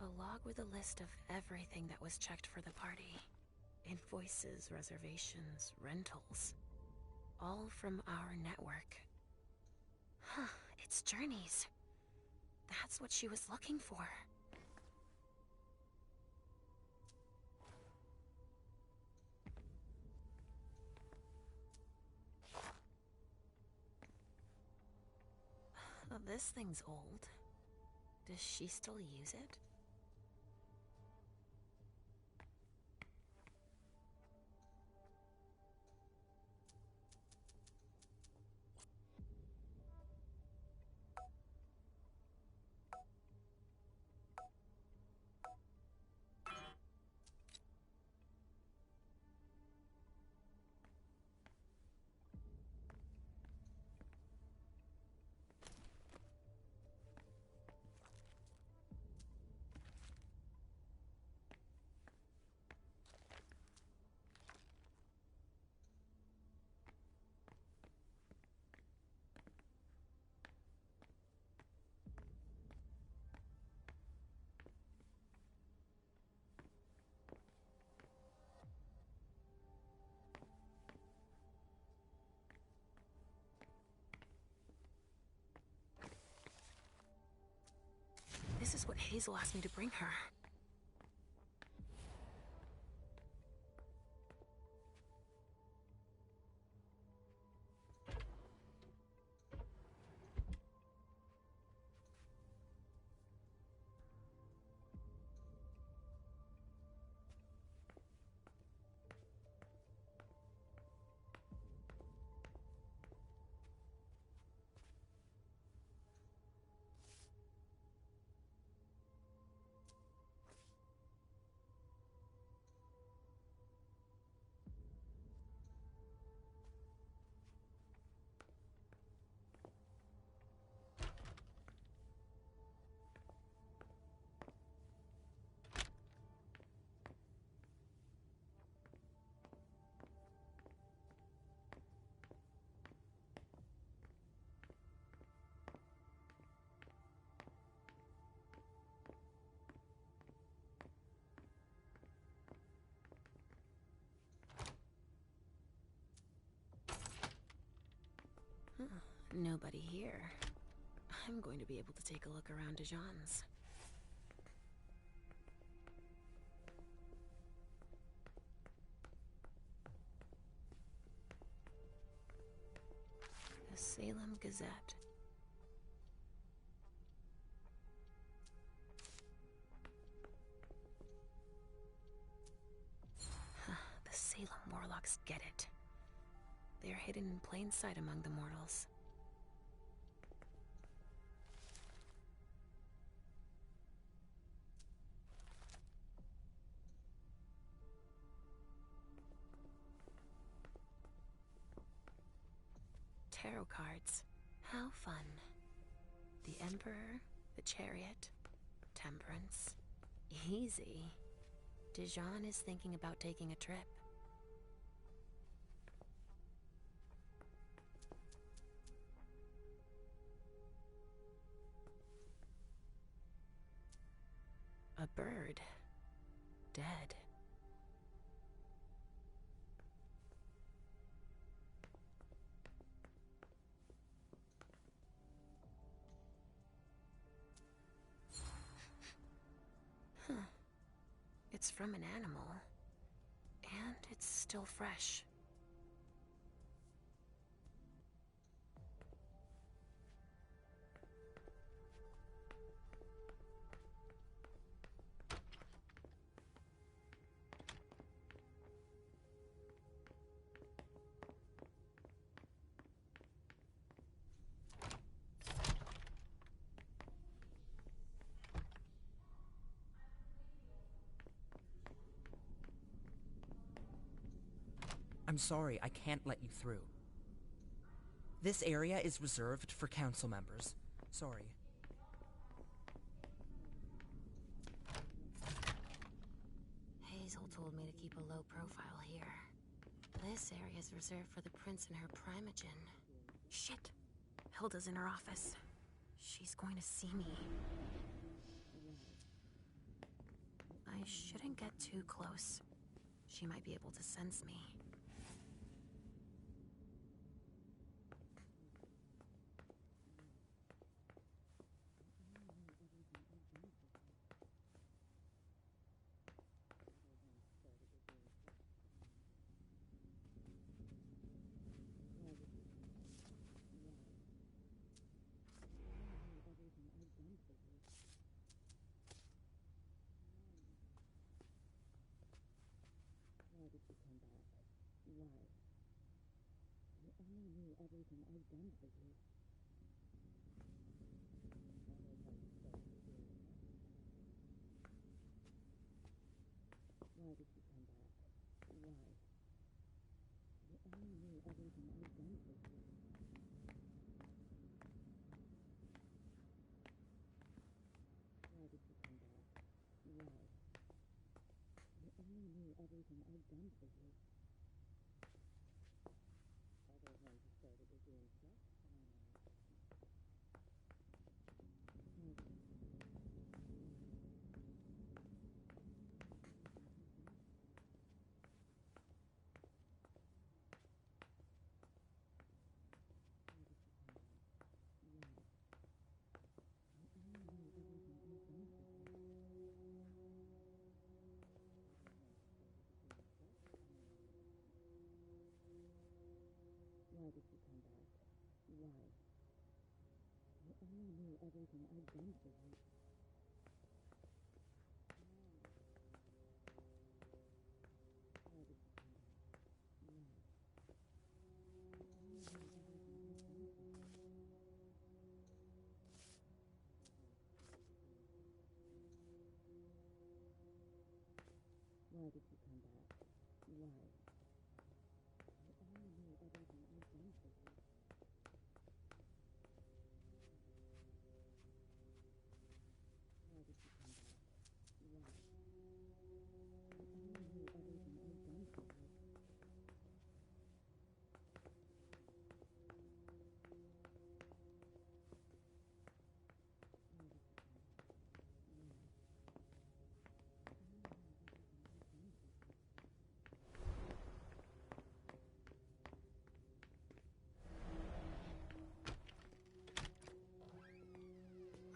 A log with a list of everything that was checked for the party. Invoices, reservations, rentals. All from our network. Huh, it's Journey's. That's what she was looking for. This thing's old. Does she still use it? This is what Hazel asked me to bring her. Nobody here. I'm going to be able to take a look around Dijon's. The Salem Gazette. The Salem Warlocks get it. They're hidden in plain sight among the mortals. tarot cards. How fun. The Emperor, the Chariot, Temperance. Easy. Dijon is thinking about taking a trip. A bird. Dead. Huh. It's from an animal. And it's still fresh. I'm sorry, I can't let you through. This area is reserved for council members. Sorry. Hazel told me to keep a low profile here. This area is reserved for the prince and her primogen. Shit! Hilda's in her office. She's going to see me. I shouldn't get too close. She might be able to sense me.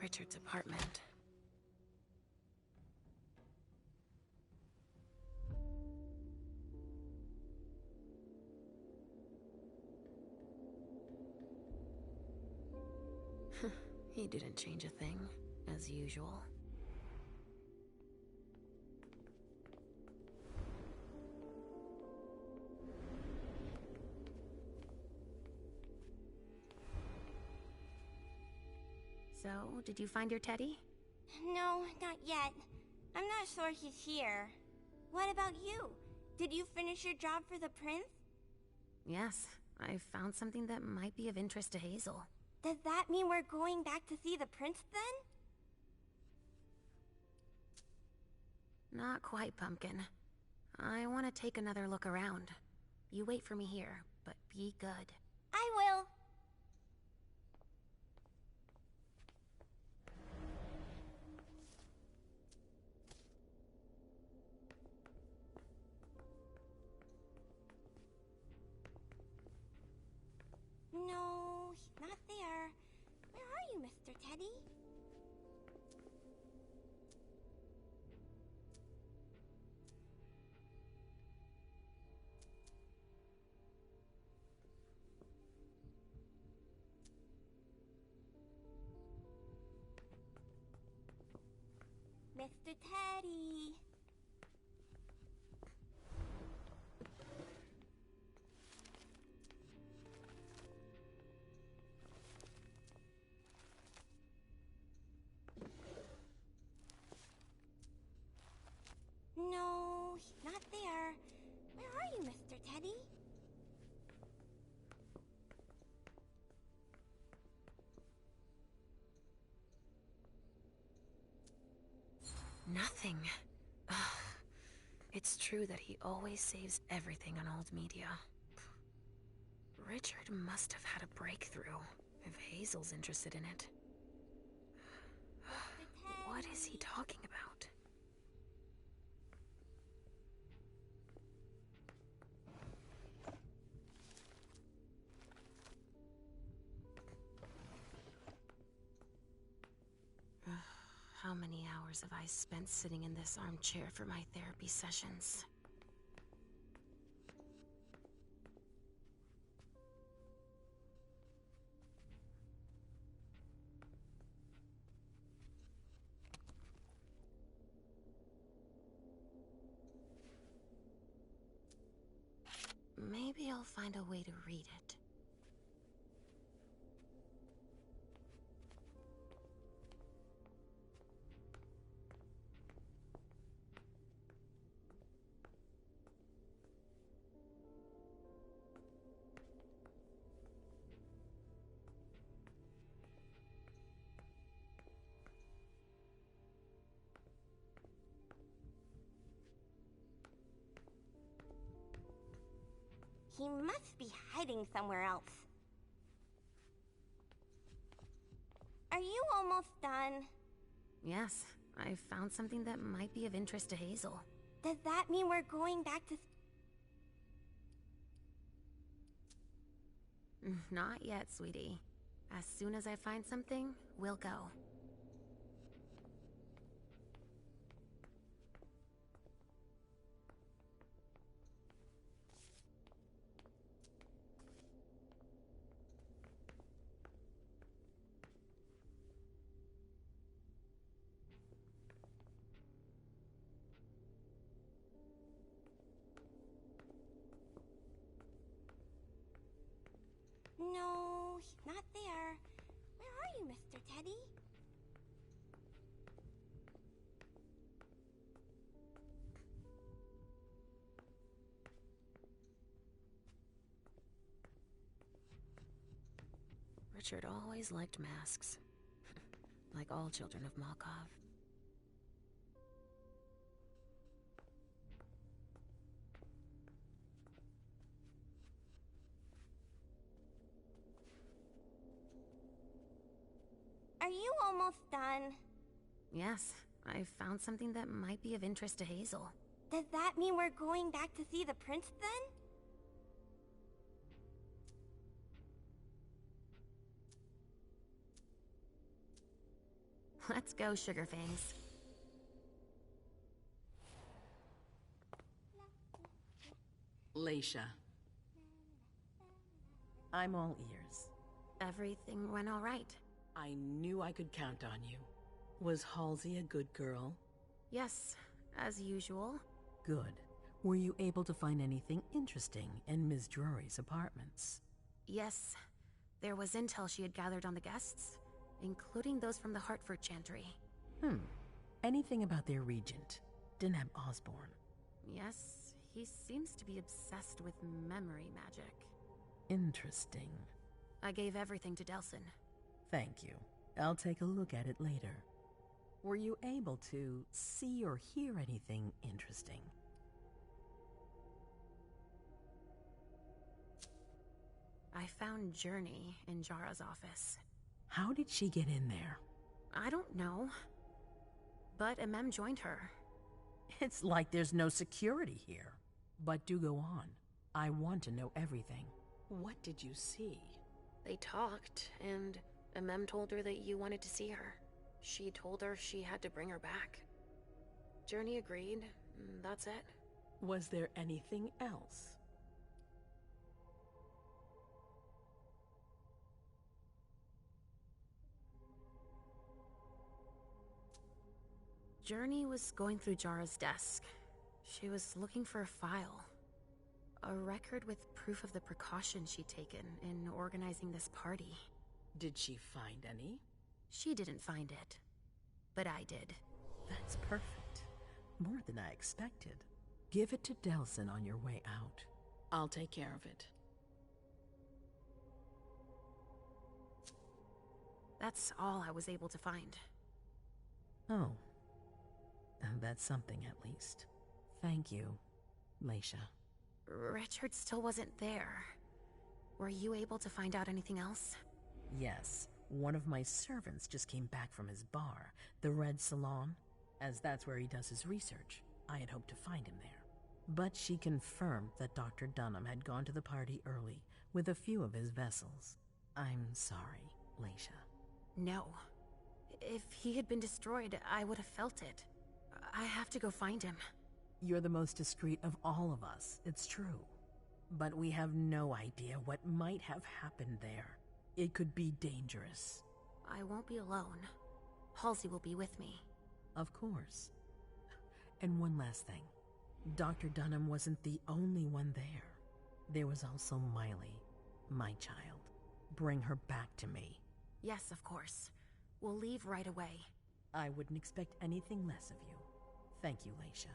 Richard's apartment. He didn't change a thing, as usual. So, did you find your teddy? No, not yet. I'm not sure he's here. What about you? Did you finish your job for the prince? Yes, I found something that might be of interest to Hazel. Does that mean we're going back to see the prince then? Not quite, Pumpkin. I want to take another look around. You wait for me here, but be good. I will. No, he's not there. Where are you, Mr. Teddy? Mr. Teddy. No, he's not there. Where are you, Mr. Teddy? Nothing. Ugh. It's true that he always saves everything on old media. Richard must have had a breakthrough, if Hazel's interested in it. What is he talking about? How many hours have I spent sitting in this armchair for my therapy sessions? Maybe I'll find a way to read it. He must be hiding somewhere else. Are you almost done? Yes, I found something that might be of interest to Hazel. Does that mean we're going back to... Not yet, sweetie. As soon as I find something, we'll go. No, he's not there. Where are you, Mr. Teddy? Richard always liked masks. Like all children of Malkov. Are you almost done? Yes, I found something that might be of interest to Hazel. Does that mean we're going back to see the prince then? Let's go, Sugarface. Leisha. I'm all ears. Everything went all right. I knew I could count on you. Was Halsey a good girl? Yes, as usual. Good. Were you able to find anything interesting in Ms. Drury's apartments? Yes. There was intel she had gathered on the guests, including those from the Hartford Chantry. Anything about their regent, Deneb Osborne? Yes, he seems to be obsessed with memory magic. Interesting. I gave everything to Delsin. Thank you. I'll take a look at it later. Were you able to see or hear anything interesting? I found Journey in Jara's office. How did she get in there? I don't know. But MM joined her. It's like there's no security here. But do go on. I want to know everything. What did you see? They talked, and MM told her that you wanted to see her. She told her she had to bring her back. Journey agreed. That's it. Was there anything else? Journey was going through Jara's desk. She was looking for a file. A record with proof of the precautions she'd taken in organizing this party. Did she find any? She didn't find it. But I did. That's perfect. More than I expected. Give it to Delsin on your way out. I'll take care of it. That's all I was able to find. Oh. That's something at least. Thank you, Leisha. Richard still wasn't there. Were you able to find out anything else? Yes. One of my servants just came back from his bar, the Red Salon, as that's where he does his research. I had hoped to find him there. But she confirmed that Dr. Dunham had gone to the party early with a few of his vessels. I'm sorry, Leisha. No. If he had been destroyed, I would have felt it. I have to go find him. You're the most discreet of all of us, it's true. But we have no idea what might have happened there. It could be dangerous. I won't be alone. Halsey will be with me. Of course. And one last thing. Dr. Dunham wasn't the only one there. There was also Miley, my child. Bring her back to me. Yes, of course. We'll leave right away. I wouldn't expect anything less of you. Thank you, Leisha.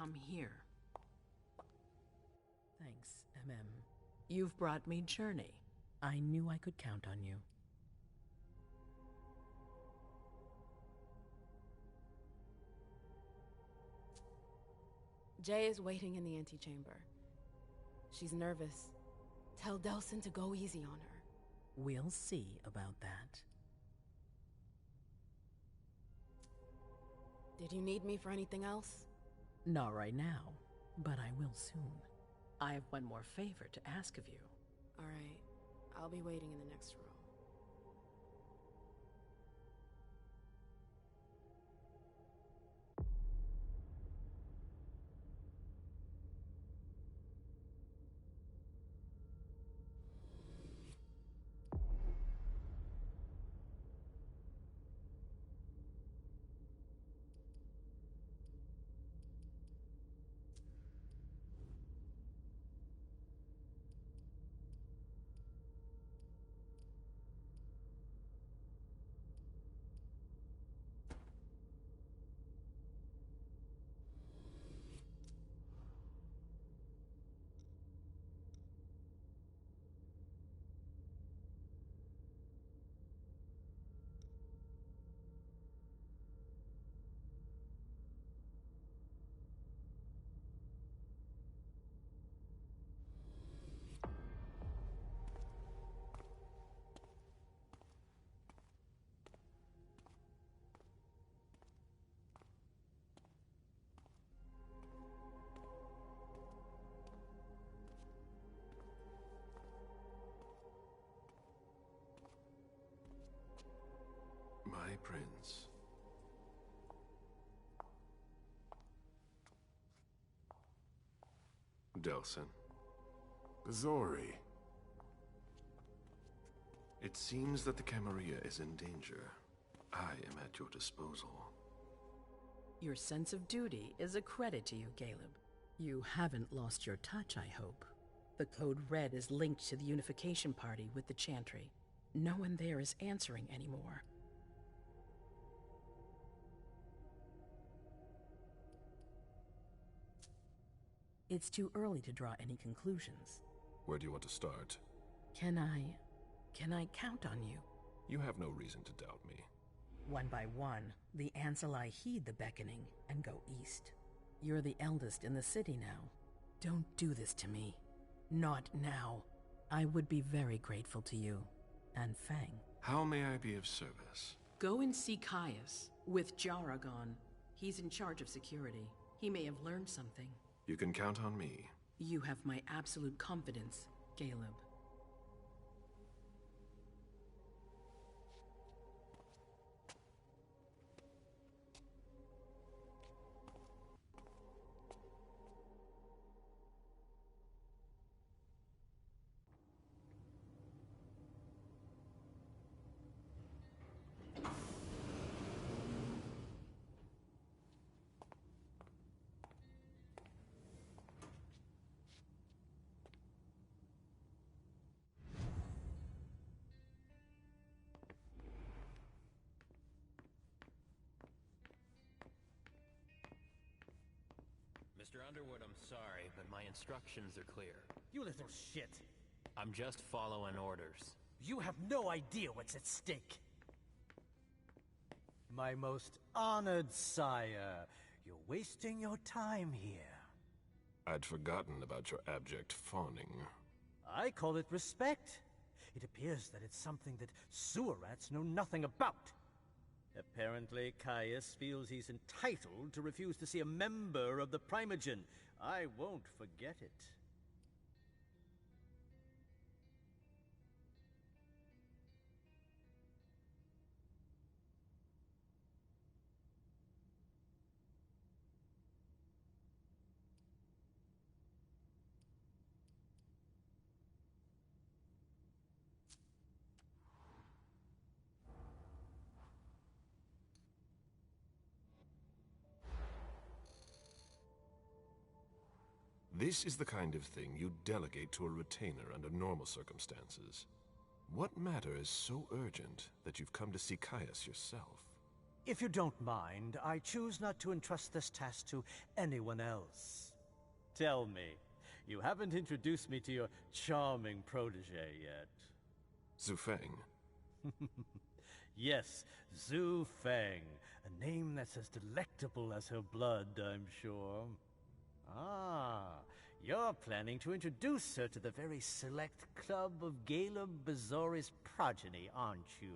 Come here. Thanks, You've brought me Journey. I knew I could count on you. Jay is waiting in the antechamber. She's nervous. Tell Delsin to go easy on her. We'll see about that. Did you need me for anything else? Not right now, but I will soon. I have one more favor to ask of you. All right. I'll be waiting in the next room. My prince. Delsin. Zori. It seems that the Camarilla is in danger. I am at your disposal. Your sense of duty is a credit to you, Caleb. You haven't lost your touch, I hope. The Code Red is linked to the Unification Party with the Chantry. No one there is answering anymore. It's too early to draw any conclusions. Where do you want to start? Can I count on you? You have no reason to doubt me. One by one, the Ancillai heed the beckoning and go east. You're the eldest in the city now. Don't do this to me. Not now. I would be very grateful to you. And Fang. How may I be of service? Go and see Caius with Jaragon. He's in charge of security. He may have learned something. You can count on me. You have my absolute confidence, Caleb. Mr. Underwood, I'm sorry, but my instructions are clear. You little shit. I'm just following orders. You have no idea what's at stake. My most honored sire, you're wasting your time here. I'd forgotten about your abject fawning. I call it respect. It appears that it's something that sewer rats know nothing about. Apparently, Caius feels he's entitled to refuse to see a member of the Primogen. I won't forget it. This is the kind of thing you delegate to a retainer under normal circumstances. What matter is so urgent that you've come to see Caius yourself? If you don't mind, I choose not to entrust this task to anyone else. Tell me, you haven't introduced me to your charming protege yet. Zhu Feng. Yes, Zhu Feng, a name that's as delectable as her blood, I'm sure. Ah, you're planning to introduce her to the very select club of Caleb Bazori's progeny, aren't you?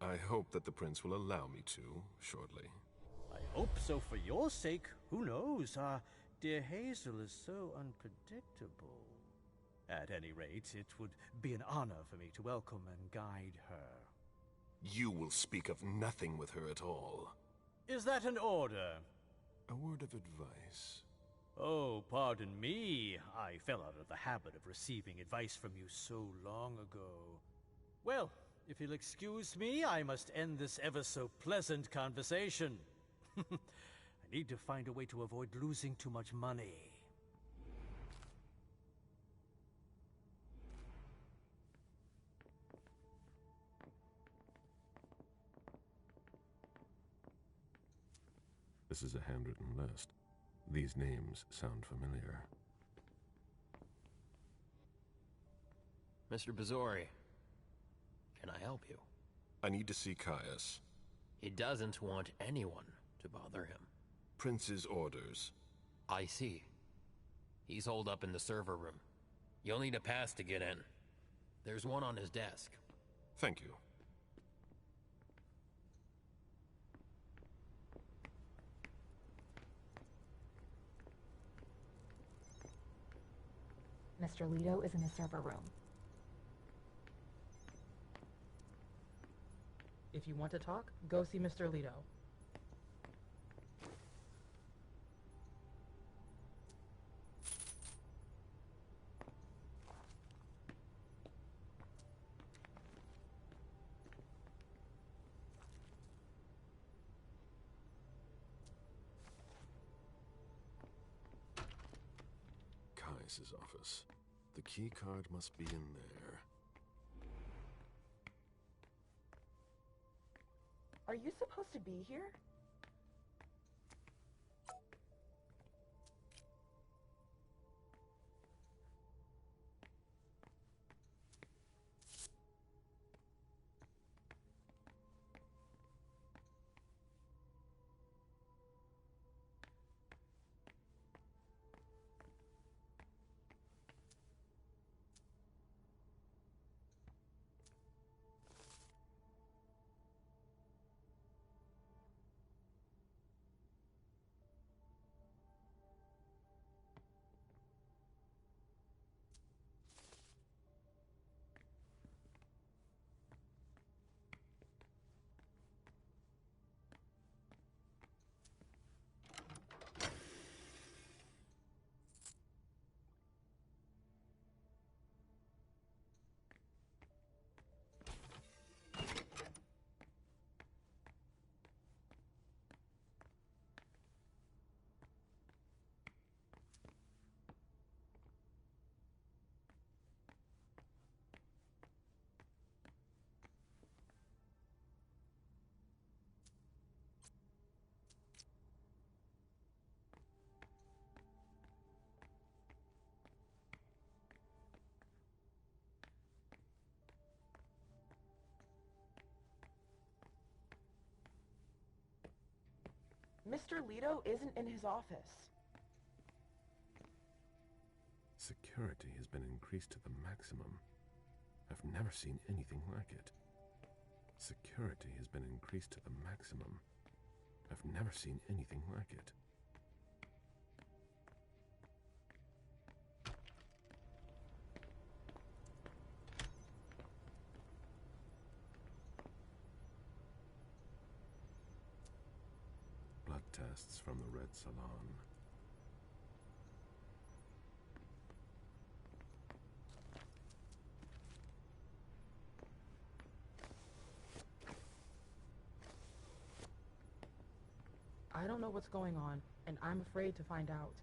I hope that the prince will allow me to, shortly. I hope so for your sake. Who knows? Dear Hazel is so unpredictable. At any rate, it would be an honor for me to welcome and guide her. You will speak of nothing with her at all. Is that an order? A word of advice. Oh, pardon me. I fell out of the habit of receiving advice from you so long ago. Well, if you'll excuse me, I must end this ever-so-pleasant conversation. I need to find a way to avoid losing too much money. This is a handwritten list. These names sound familiar. Mr. Bazori, can I help you? I need to see Caius. He doesn't want anyone to bother him. Prince's orders. I see. He's holed up in the server room. You'll need a pass to get in. There's one on his desk. Thank you. Mr. Leto is in the server room. If you want to talk, go see Mr. Leto. Price's office. The key card must be in there. Are you supposed to be here? Mr. Leto isn't in his office. Security has been increased to the maximum. I've never seen anything like it. Security has been increased to the maximum. I've never seen anything like it. Blood tests from the Red Salon. I don't know what's going on, and I'm afraid to find out.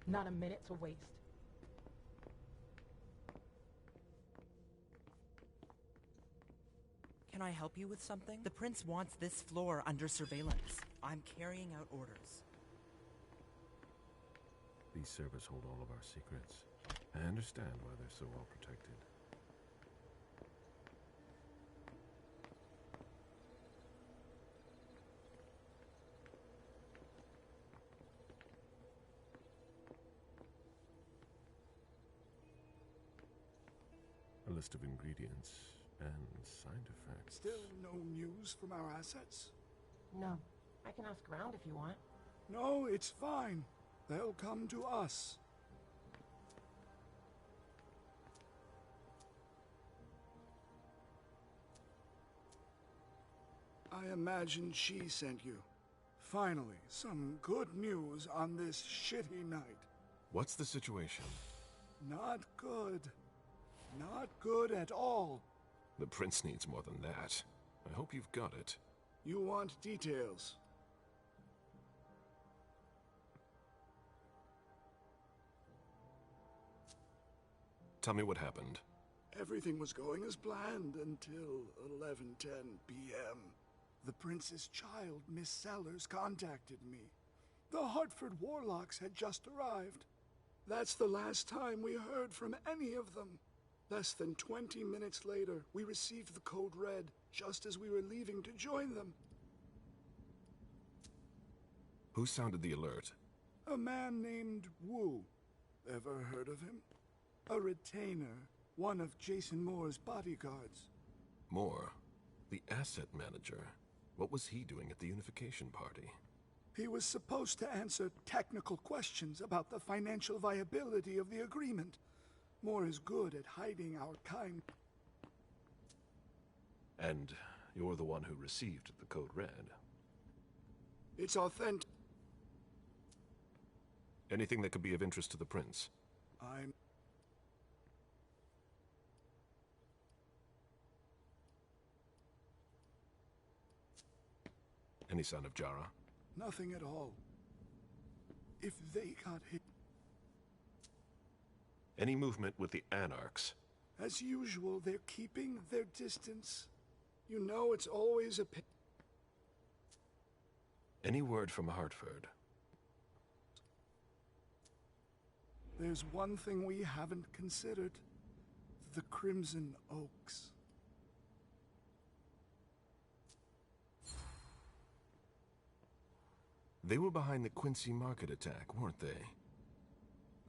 Not a minute to waste. Can I help you with something? The prince wants this floor under surveillance. I'm carrying out orders. These servers hold all of our secrets. I understand why they're so well protected. A list of ingredients and side effects. Still no news from our assets? No. I can ask around if you want. No, it's fine. They'll come to us. I imagine she sent you. Finally, some good news on this shitty night. What's the situation? Not good. Not good at all. The prince needs more than that. I hope you've got it. You want details? Tell me what happened. Everything was going as planned until 11:10 p.m. The prince's child, Miss Sellers, contacted me. The Hartford Warlocks had just arrived. That's the last time we heard from any of them. Less than 20 minutes later, we received the code red, just as we were leaving to join them. Who sounded the alert? A man named Wu. Ever heard of him? A retainer, one of Jason Moore's bodyguards. Moore, the asset manager. What was he doing at the unification party? He was supposed to answer technical questions about the financial viability of the agreement. Moore is good at hiding our kind. And you're the one who received the code red. It's authentic. Anything that could be of interest to the prince? I'm... Any sign of Jara? Nothing at all. If they got hit... Any movement with the Anarchs? As usual, they're keeping their distance. You know it's always a... Any word from Hartford? There's one thing we haven't considered. The Crimson Oaks. They were behind the Quincy Market attack, weren't they?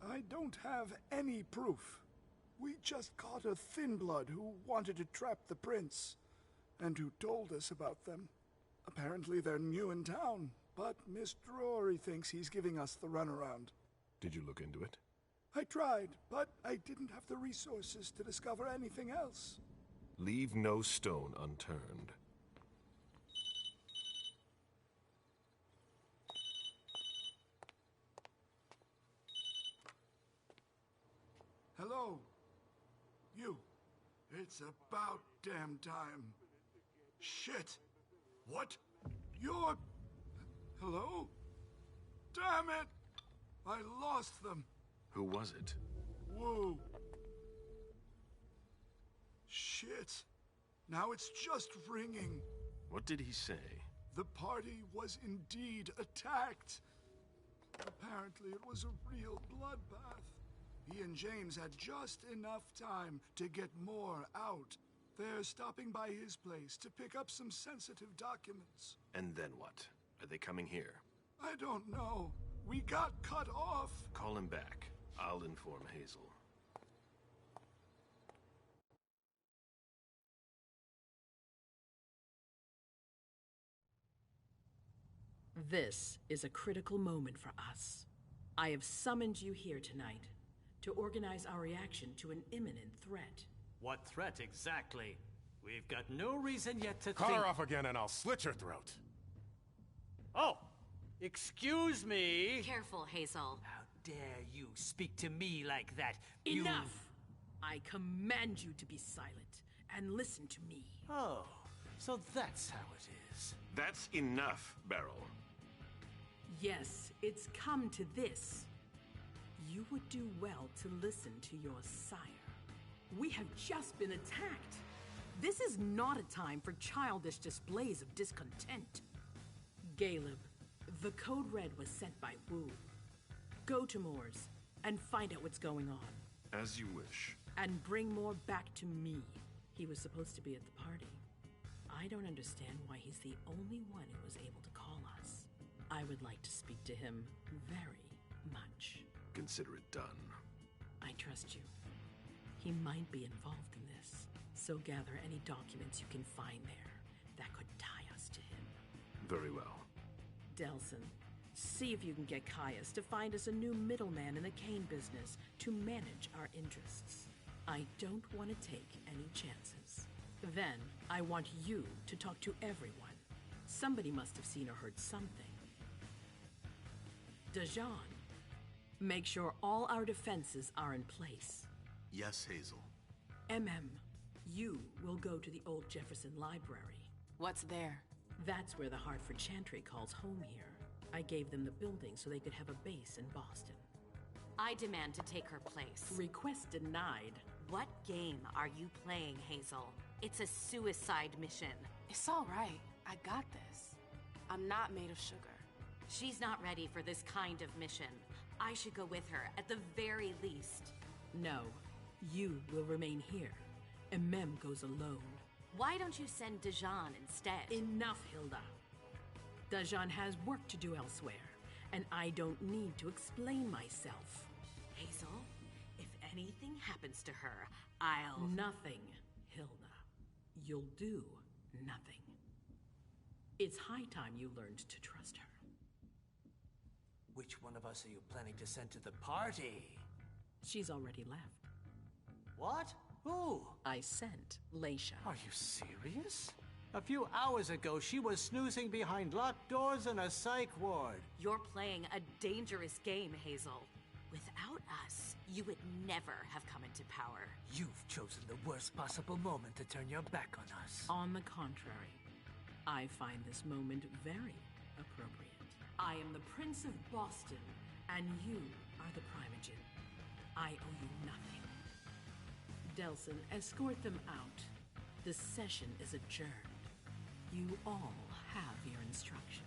I don't have any proof. We just caught a thin blood who wanted to trap the prince, and who told us about them. Apparently they're new in town, but Miss Drury thinks he's giving us the runaround. Did you look into it? I tried, but I didn't have the resources to discover anything else. Leave no stone unturned. Hello? You. It's about damn time. Shit. What? You're... Hello? Damn it! I lost them. Who was it? Whoa. Shit. Now it's just ringing. What did he say? The party was indeed attacked. Apparently it was a real bloodbath. He and James had just enough time to get more out. They're stopping by his place to pick up some sensitive documents. And then what? Are they coming here? I don't know. We got cut off. Call him back. I'll inform Hazel. This is a critical moment for us. I have summoned you here tonight to organize our reaction to an imminent threat. What threat exactly? We've got no reason yet to Cut think... her off again and I'll slit your throat. Oh! Excuse me! Careful, Hazel. How dare you speak to me like that? Enough! I command you to be silent and listen to me. Oh, so that's how it is. That's enough, Beryl. Yes, it's come to this. You would do well to listen to your sire. We have just been attacked. This is not a time for childish displays of discontent. Caleb, the Code Red was sent by Wu. Go to Moore's and find out what's going on. As you wish. And bring Moore back to me. He was supposed to be at the party. I don't understand why he's the only one who was able to call us. I would like to speak to him very much. Consider it done. I trust you. He might be involved in this, so gather any documents you can find there that could tie us to him. Very well. Delson, see if you can get Caius to find us a new middleman in the cane business to manage our interests. I don't want to take any chances. Then, I want you to talk to everyone. Somebody must have seen or heard something. Dajan, make sure all our defenses are in place. Yes, Hazel. You will go to the old Jefferson Library. What's there? That's where the Hartford Chantry calls home here. I gave them the building so they could have a base in Boston. I demand to take her place. Request denied. What game are you playing, Hazel? It's a suicide mission. It's all right. I got this. I'm not made of sugar. She's not ready for this kind of mission. I should go with her, at the very least. No, you will remain here. Goes alone. Why don't you send Dajan instead? Enough, Hilda. Dajan has work to do elsewhere, and I don't need to explain myself. Hazel, if anything happens to her, I'll... Nothing, Hilda. You'll do nothing. It's high time you learned to trust her. Which one of us are you planning to send to the party? She's already left. What? Who? I sent Leisha. Are you serious? A few hours ago, she was snoozing behind locked doors in a psych ward. You're playing a dangerous game, Hazel. Without us, you would never have come into power. You've chosen the worst possible moment to turn your back on us. On the contrary, I find this moment very appropriate. I am the Prince of Boston, and you are the Primogen. I owe you nothing. Delson, escort them out. The session is adjourned. You all have your instructions.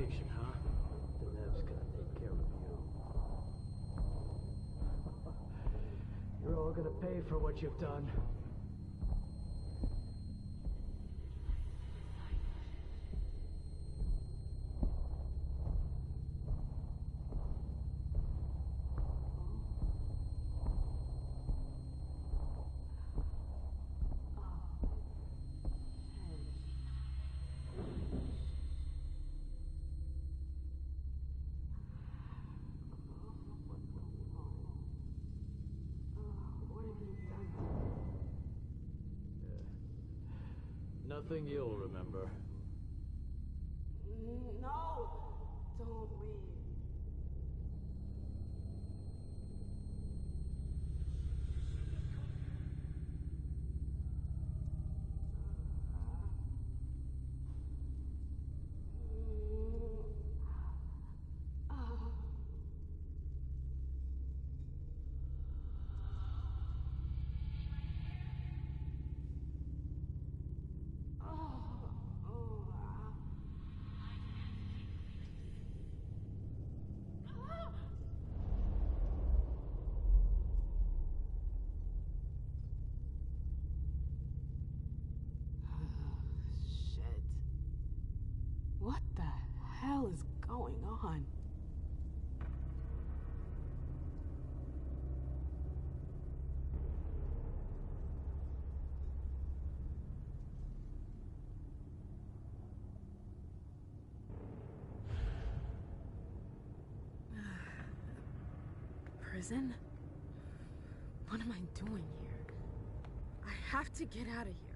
vacation, huh? Denev's gonna take care of you. You're all gonna pay for what you've done. Nothing you'll remember. No! Don't leave. Shit. What the hell is going on? Prison? What am I doing here? I have to get out of here.